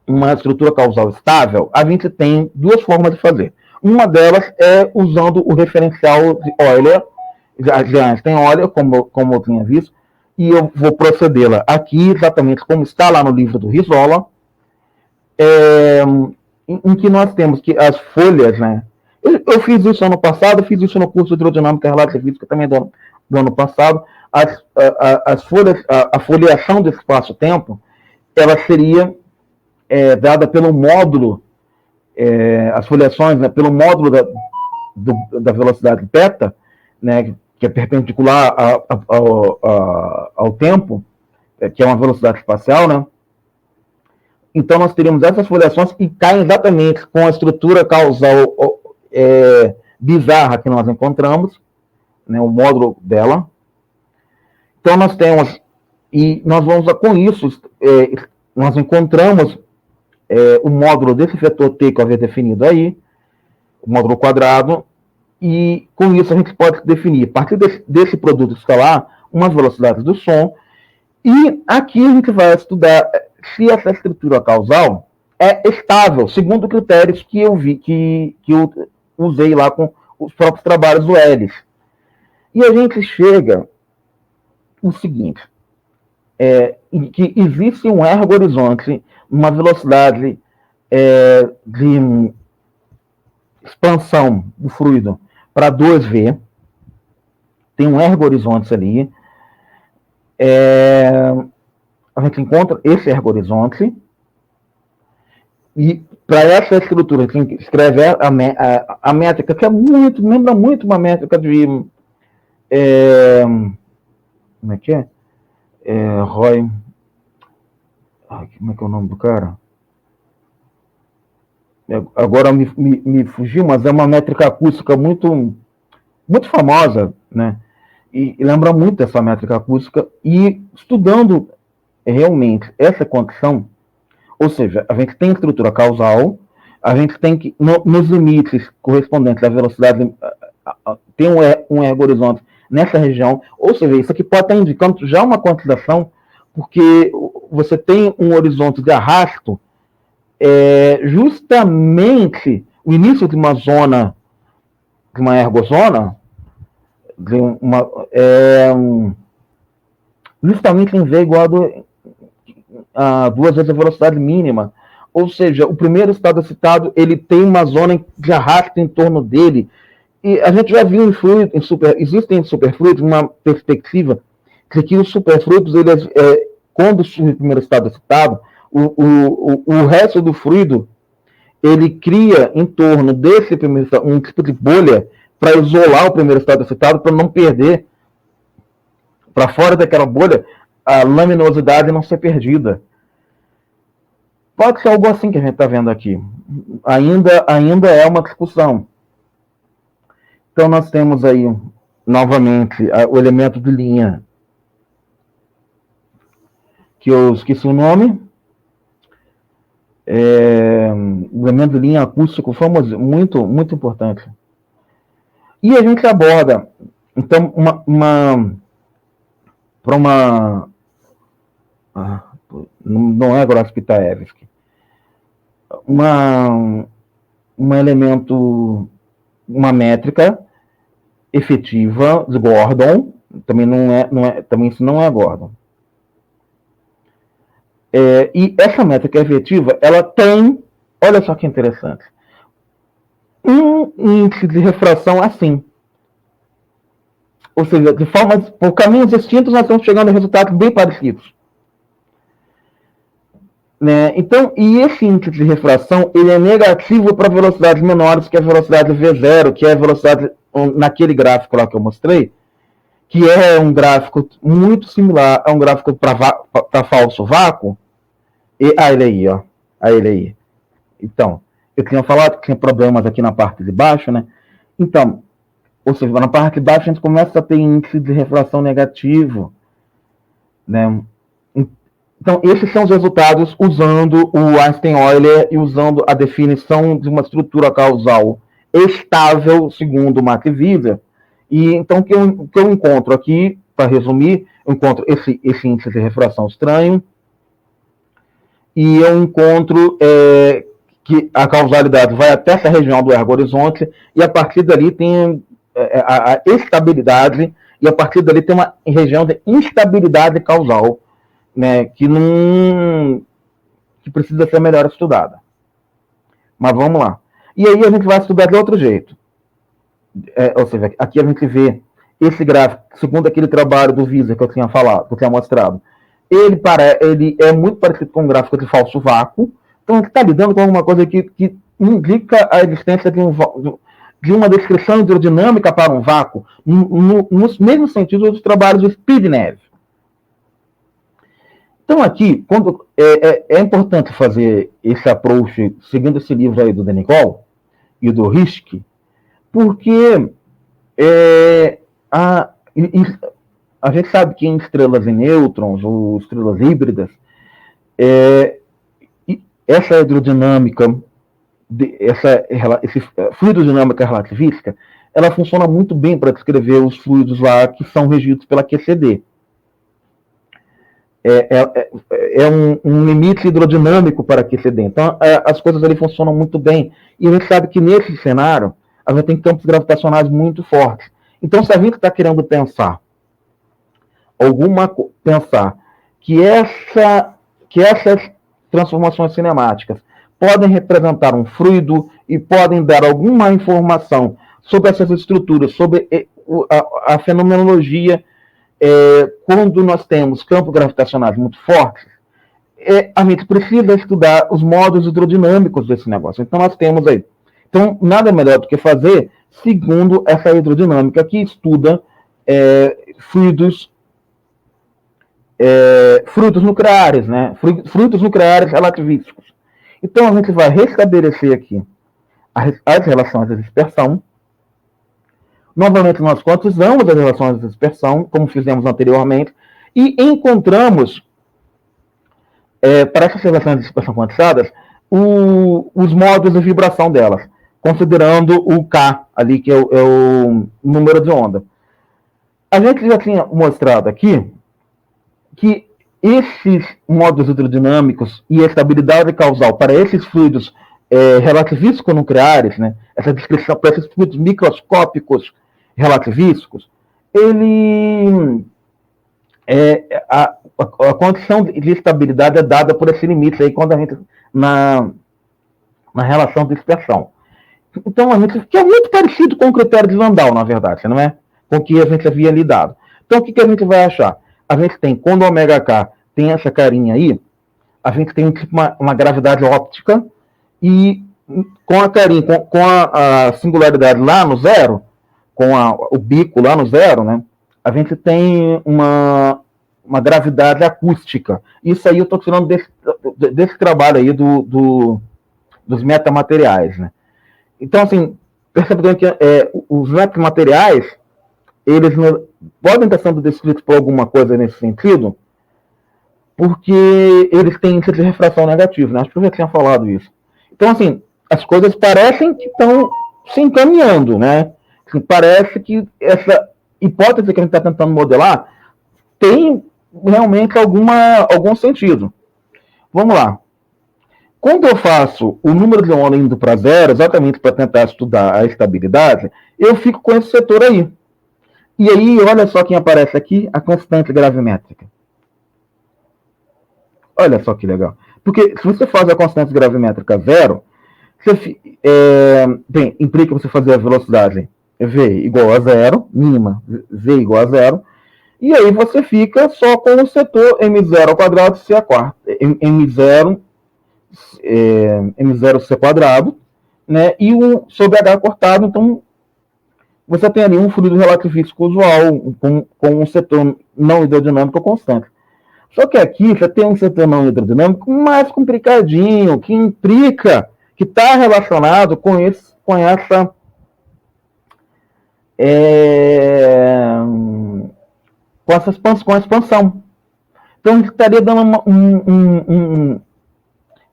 uma estrutura causal estável, a gente tem duas formas de fazer. Uma delas é usando o referencial de Euler, de Einstein-Euler, como eu tinha visto, e eu vou procedê-la aqui, exatamente como está lá no livro do Risola, em que nós temos que as folhas, né? Eu fiz isso ano passado, fiz isso no curso de hidrodinâmica relativística também do ano passado. As folhas, a foliação do espaço-tempo, ela seria dada pelo módulo, as foliações, né, pelo módulo da velocidade beta, né, que é perpendicular ao tempo, que é uma velocidade espacial, né? Então, nós teríamos essas foliações que caem exatamente com a estrutura causal bizarra que nós encontramos, né, o módulo dela. Então nós temos, e nós vamos com isso, nós encontramos o módulo desse vetor T que eu havia definido aí, o módulo quadrado, e com isso a gente pode definir, a partir desse produto escalar, umas velocidades do som, e aqui a gente vai estudar se essa estrutura causal é estável, segundo critérios que eu vi, que eu usei lá com os próprios trabalhos do Ellis. E a gente chega o seguinte, que existe um ergo-horizonte, uma velocidade de expansão do fluido para 2V, tem um ergo-horizonte ali, a gente encontra esse ergo-horizonte, e para essa estrutura, a gente escreve a métrica, que lembra muito uma métrica de... como é que é? Roy... como é que é o nome do cara? Agora me fugiu, mas é uma métrica acústica muito, muito famosa, né? E lembra muito essa métrica acústica, e estudando realmente essa condição, ou seja, a gente tem estrutura causal, a gente tem que, nos limites correspondentes à velocidade, tem um ergo-horizonte nessa região, ou seja, isso aqui pode estar indicando já uma quantização, porque você tem um horizonte de arrasto, justamente o início de uma zona, de uma ergozona, justamente em V igual a 2 vezes a velocidade mínima. Ou seja, o primeiro estado citado, ele tem uma zona de arrasto em torno dele. E a gente já viu existem em superfluidos uma perspectiva de que os superfluidos, quando surge o primeiro estado citado, o resto do fluido, ele cria em torno desse primeiro estado um tipo de bolha para isolar o primeiro estado excitado, para não perder, para fora daquela bolha, a luminosidade não ser perdida. Pode ser algo assim que a gente está vendo aqui. Ainda é uma discussão. Então nós temos aí, novamente, o elemento de linha, que eu esqueci o nome. O elemento de linha acústico famoso, muito, muito importante. E a gente aborda, então, não é Grosspitaevsky, uma métrica efetiva de Gordon, também isso não é Gordon. E essa métrica efetiva, ela tem, olha só que interessante, um índice de refração assim. Ou seja, por caminhos distintos, nós estamos chegando a resultados bem parecidos. Né? Então, e esse índice de refração, ele é negativo para velocidades menores que a velocidade V0, que é a velocidade naquele gráfico lá que eu mostrei, que é um gráfico muito similar a um gráfico para falso vácuo. Ele aí, ó. Ele aí. Então, eu tinha falado que tinha problemas aqui na parte de baixo, né? Então, ou seja, na parte de baixo a gente começa a ter índice de refração negativo, né? Então, esses são os resultados usando o Einstein-Euler e usando a definição de uma estrutura causal estável, segundo o Max Wieser. E então, o que eu encontro aqui, para resumir, eu encontro esse índice de refração estranho, e eu encontro que a causalidade vai até essa região do ergo-horizonte, e a partir dali tem a estabilidade, e a partir dali tem uma região de instabilidade causal, né, que precisa ser melhor estudada. Mas vamos lá. E aí a gente vai estudar de outro jeito. Ou seja, aqui a gente vê esse gráfico, segundo aquele trabalho do Wieser que eu tinha falado, que eu tinha mostrado. Ele é muito parecido com um gráfico de falso vácuo. Então a gente está lidando com alguma coisa que indica a existência de uma descrição hidrodinâmica para um vácuo, no mesmo sentido dos trabalhos de Spidnev. Então aqui, é importante fazer esse approach, seguindo esse livro aí do Denicol e do Risch, porque A gente sabe que em estrelas em nêutrons, ou estrelas híbridas, essa hidrodinâmica, esse fluidodinâmica relativística, ela funciona muito bem para descrever os fluidos lá que são regidos pela QCD. Um limite hidrodinâmico para QCD. Então, as coisas ali funcionam muito bem. E a gente sabe que nesse cenário, a gente tem campos gravitacionais muito fortes. Então, se a gente está querendo pensar que essas transformações cinemáticas podem representar um fluido e podem dar alguma informação sobre essas estruturas, sobre a fenomenologia, quando nós temos campos gravitacionais muito fortes, a gente precisa estudar os modos hidrodinâmicos desse negócio. Então, nós temos aí. Então, nada melhor do que fazer segundo essa hidrodinâmica que estuda fluidos nucleares, né? Fluidos nucleares relativísticos. Então, a gente vai restabelecer aqui as relações de dispersão. Novamente, nós quantizamos as relações de dispersão, como fizemos anteriormente, e encontramos, para essas relações de dispersão quantizadas, os modos de vibração delas, considerando o K, ali, que é o número de onda. A gente já tinha mostrado aqui que esses modos hidrodinâmicos e a estabilidade causal para esses fluidos relativístico-nucleares, né, essa descrição para esses fluidos microscópicos relativísticos, a condição de estabilidade é dada por esse limite aí quando a gente na relação de dispersão. Então, que é muito parecido com o critério de Landau, na verdade, não é? Com o que a gente havia lidado. Então, o que a gente vai achar? A gente tem, quando o ômega-K tem essa carinha aí, a gente tem tipo uma gravidade óptica, e com a carinha, com a singularidade lá no zero, com o bico lá no zero, né, a gente tem uma gravidade acústica. Isso aí eu estou tirando desse trabalho aí dos metamateriais, né. Então, assim, percebendo que os metamateriais, eles podem estar sendo descritos por alguma coisa nesse sentido, porque eles têm índice de refração negativo, né? Acho que eu já tinha falado isso. Então, assim, as coisas parecem que estão se encaminhando, né? Assim, parece que essa hipótese que a gente está tentando modelar tem realmente algum sentido. Vamos lá. Quando eu faço o número de onda indo para zero, exatamente para tentar estudar a estabilidade, eu fico com esse setor aí. E aí, olha só quem aparece aqui, a constante gravimétrica. Olha só que legal. Porque se você faz a constante gravimétrica zero, implica você fazer a velocidade V igual a zero, mínima V igual a zero, e aí você fica só com o setor m0 ao quadrado c a quarta, m0 c quadrado, né, e sobre h cortado. Então você tem ali um fluido relativístico usual com um setor não hidrodinâmico constante. Só que aqui você tem um setor não hidrodinâmico mais complicadinho, que implica que está relacionado com essa com a expansão. Então a gente estaria dando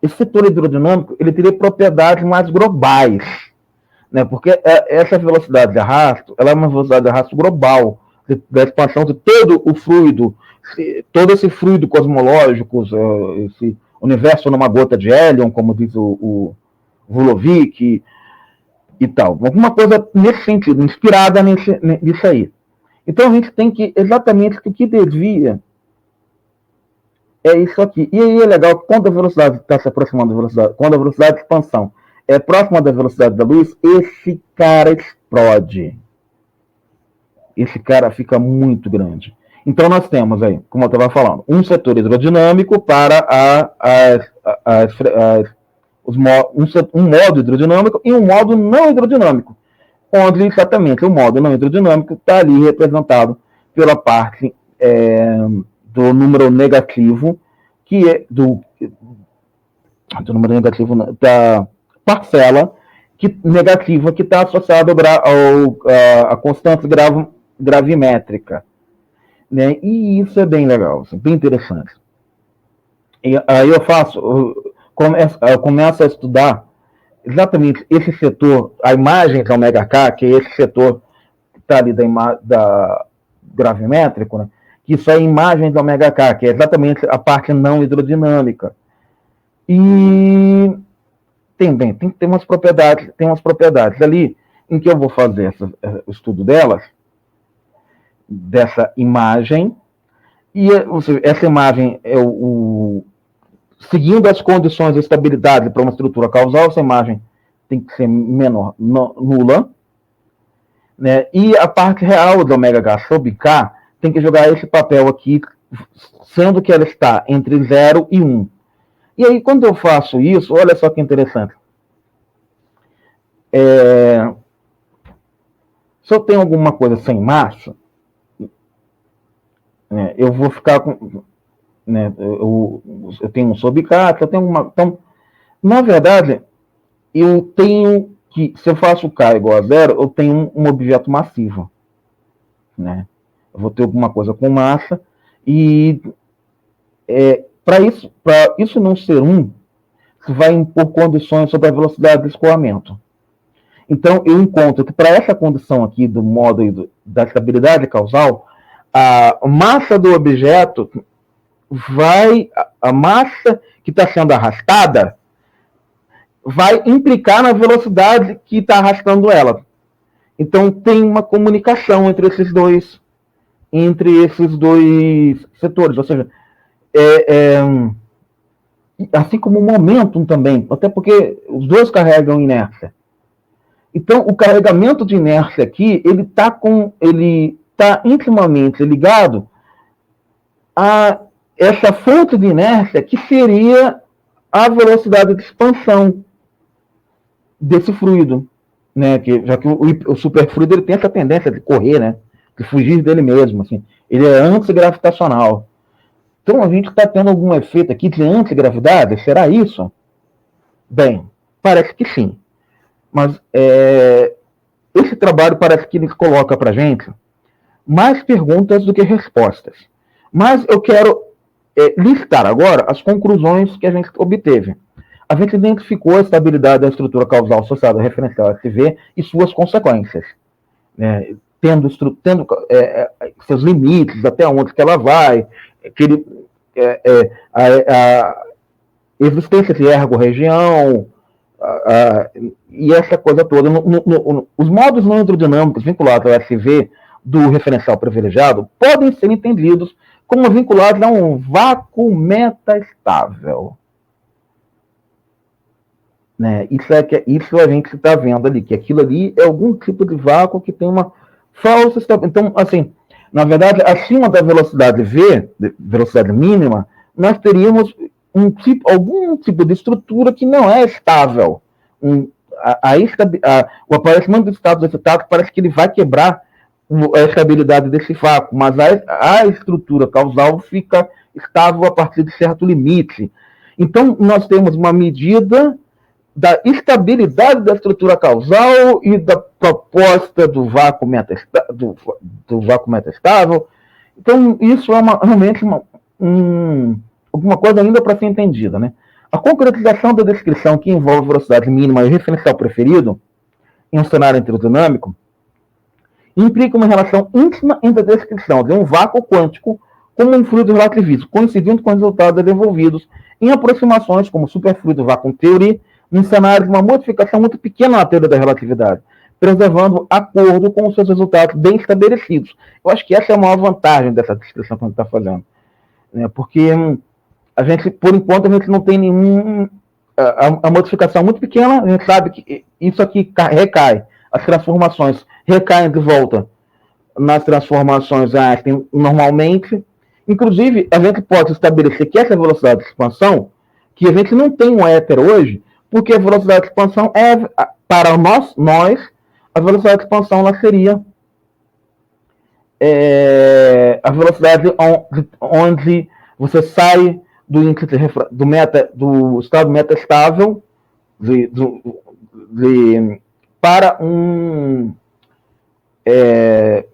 esse setor hidrodinâmico, ele teria propriedades mais globais, né? Porque essa velocidade de arrasto, ela é uma velocidade de arrasto global, da expansão de todo o fluido, todo esse fluido cosmológico, esse universo numa gota de hélium, como diz o Vulovic e tal. Alguma coisa nesse sentido, inspirada nisso aí. Então a gente tem que, exatamente, o que desvia é isso aqui. E aí é legal, quando a velocidade está se aproximando da velocidade, quando a velocidade de expansão é próxima da velocidade da luz, esse cara explode. Esse cara fica muito grande. Então nós temos aí, como eu estava falando, um setor hidrodinâmico para um modo hidrodinâmico e um modo não hidrodinâmico, onde exatamente o modo não hidrodinâmico está ali representado pela parte do número negativo, que é do número negativo da parcela negativa que está associada à constante gravimétrica, né? E isso é bem legal, assim, bem interessante. E aí eu começo a estudar exatamente esse setor, a imagem da ômega K, que é esse setor que está ali da gravimétrico, né? Que isso é a imagem da ômega K, que é exatamente a parte não hidrodinâmica. E tem umas propriedades ali em que eu vou fazer o estudo delas, dessa imagem, e essa imagem é seguindo as condições de estabilidade para uma estrutura causal, essa imagem tem que ser menor, nula, né? E a parte real do ômega H sobre K tem que jogar esse papel aqui, sendo que ela está entre 0 e 1. E aí, quando eu faço isso, olha só que interessante. Se eu tenho alguma coisa sem massa, né, eu vou ficar com... Né, eu tenho um subcato, eu tenho uma... Então, na verdade, eu tenho que... Se eu faço K igual a 0, eu tenho um objeto massivo. Né? Eu vou ter alguma coisa com massa e... para isso não ser 1, você vai impor condições sobre a velocidade de escoamento. Então, eu encontro que para essa condição aqui do modo da estabilidade causal, a massa do objeto a massa que está sendo arrastada vai implicar na velocidade que está arrastando ela. Então, tem uma comunicação entre esses dois setores. Ou seja, assim como o momentum também, até porque os dois carregam inércia. Então, o carregamento de inércia aqui, ele está intimamente ligado a essa fonte de inércia que seria a velocidade de expansão desse fluido, né? Já que o superfluido ele tem essa tendência de correr, né? De fugir dele mesmo, assim. Ele é antigravitacional. Então, a gente está tendo algum efeito aqui de antigravidade? Será isso? Bem, parece que sim. Mas esse trabalho parece que ele coloca para a gente mais perguntas do que respostas. Mas eu quero listar agora as conclusões que a gente obteve. A gente identificou a estabilidade da estrutura causal associada ao referencial SV e suas consequências, né? Tendo seus limites, até onde que ela vai, a existência de ergo-região, e essa coisa toda. Os modos não hidrodinâmicos vinculados ao SV do referencial privilegiado podem ser entendidos como vinculados a um vácuo metaestável. Né? Isso a gente está vendo ali, que aquilo ali é algum tipo de vácuo que tem uma falsa estabilidade. Então, assim, na verdade, acima da velocidade V, velocidade mínima, nós teríamos algum tipo de estrutura que não é estável. O aparecimento do estado excitado parece que ele vai quebrar a estabilidade desse vácuo, mas a estrutura causal fica estável a partir de certo limite. Então, nós temos uma medida da estabilidade da estrutura causal e da proposta do vácuo metaestável. Então, isso é realmente alguma coisa ainda para ser entendida. Né? A concretização da descrição que envolve velocidade mínima e referencial preferido em um cenário hidrodinâmico implica uma relação íntima entre a descrição de um vácuo quântico como um fluido relativístico, coincidindo com os resultados desenvolvidos em aproximações como superfluido vacuum theory, num cenário de uma modificação muito pequena na teoria da relatividade, preservando acordo com os seus resultados bem estabelecidos. Eu acho que essa é a maior vantagem dessa descrição que a gente está fazendo. Né? Porque a gente, por enquanto, a gente não tem a modificação muito pequena, a gente sabe que isso aqui recai, as transformações recaem de volta nas transformações Einstein normalmente. Inclusive, a gente pode estabelecer que essa velocidade de expansão, que a gente não tem um éter hoje, porque a velocidade de expansão para nós, a velocidade de expansão ela seria a velocidade onde você sai do estado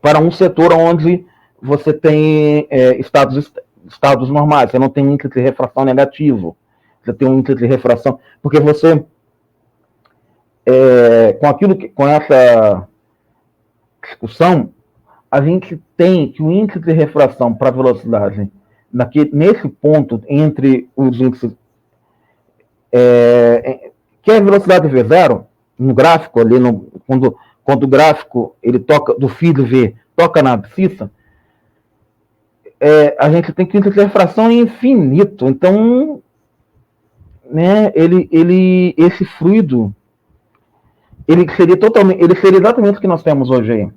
para um setor onde você tem estados normais, você não tem índice de refração negativo, você tem um índice de refração, porque você, com essa discussão, a gente tem que o índice de refração para velocidade, nesse ponto entre os índices, que é a velocidade V0, no gráfico, ali quando o gráfico ele toca do φ V toca na abscissa, a gente tem que o índice de refração infinito. Então, né, esse fluido, ele seria exatamente o que nós temos hoje aí.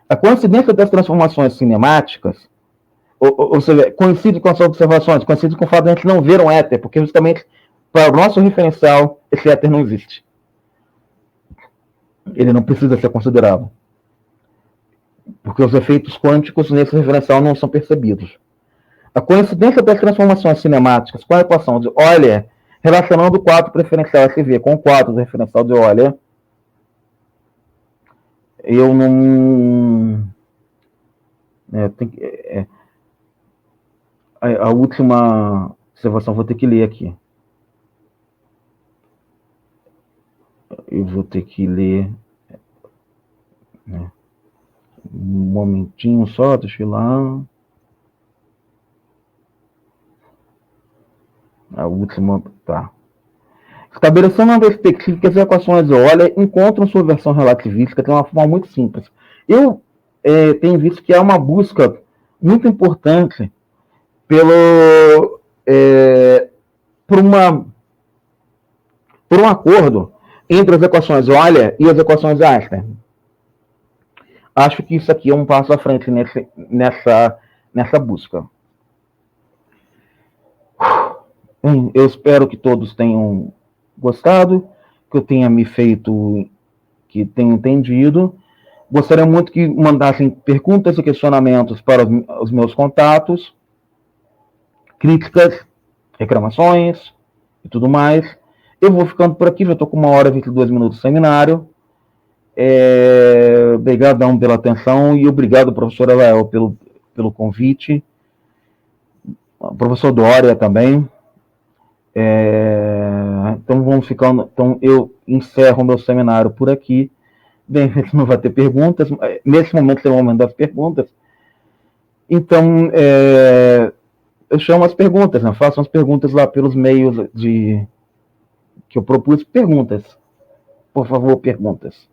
A coincidência das transformações cinemáticas, ou seja, coincide com as observações, coincide com o fato de a gente não ver um éter, porque justamente para o nosso referencial, esse éter não existe. Ele não precisa ser considerado. Porque os efeitos quânticos nesse referencial não são percebidos. A coincidência das transformações cinemáticas com a equação de Euler, relacionando o quadro preferencial SV com o quadro do referencial de Euler, eu não... a última observação vou ter que ler aqui. Eu vou ter que ler... Um momentinho só, deixa eu ir lá. A última, tá. Estabelecendo uma perspectiva que as equações de Euler encontram sua versão relativística de uma forma muito simples. Eu tenho visto que é uma busca muito importante por um acordo entre as equações de Euler e as equações de Einstein. Acho que isso aqui é um passo à frente nessa busca. Eu espero que todos tenham gostado, que eu tenha me feito, que tenham entendido. Gostaria muito que mandassem perguntas e questionamentos para os meus contatos, críticas, reclamações e tudo mais. Eu vou ficando por aqui, já estou com 1h e 22 minutos do seminário. Obrigadão pela atenção e obrigado, professor Elael, pelo convite. O professor Dória também. Então vamos ficando. Então eu encerro o meu seminário por aqui. Bem, não vai ter perguntas. Nesse momento é o momento das perguntas. Então eu chamo as perguntas, né? Façam as perguntas lá pelos meios que eu propus. Perguntas. Por favor, perguntas.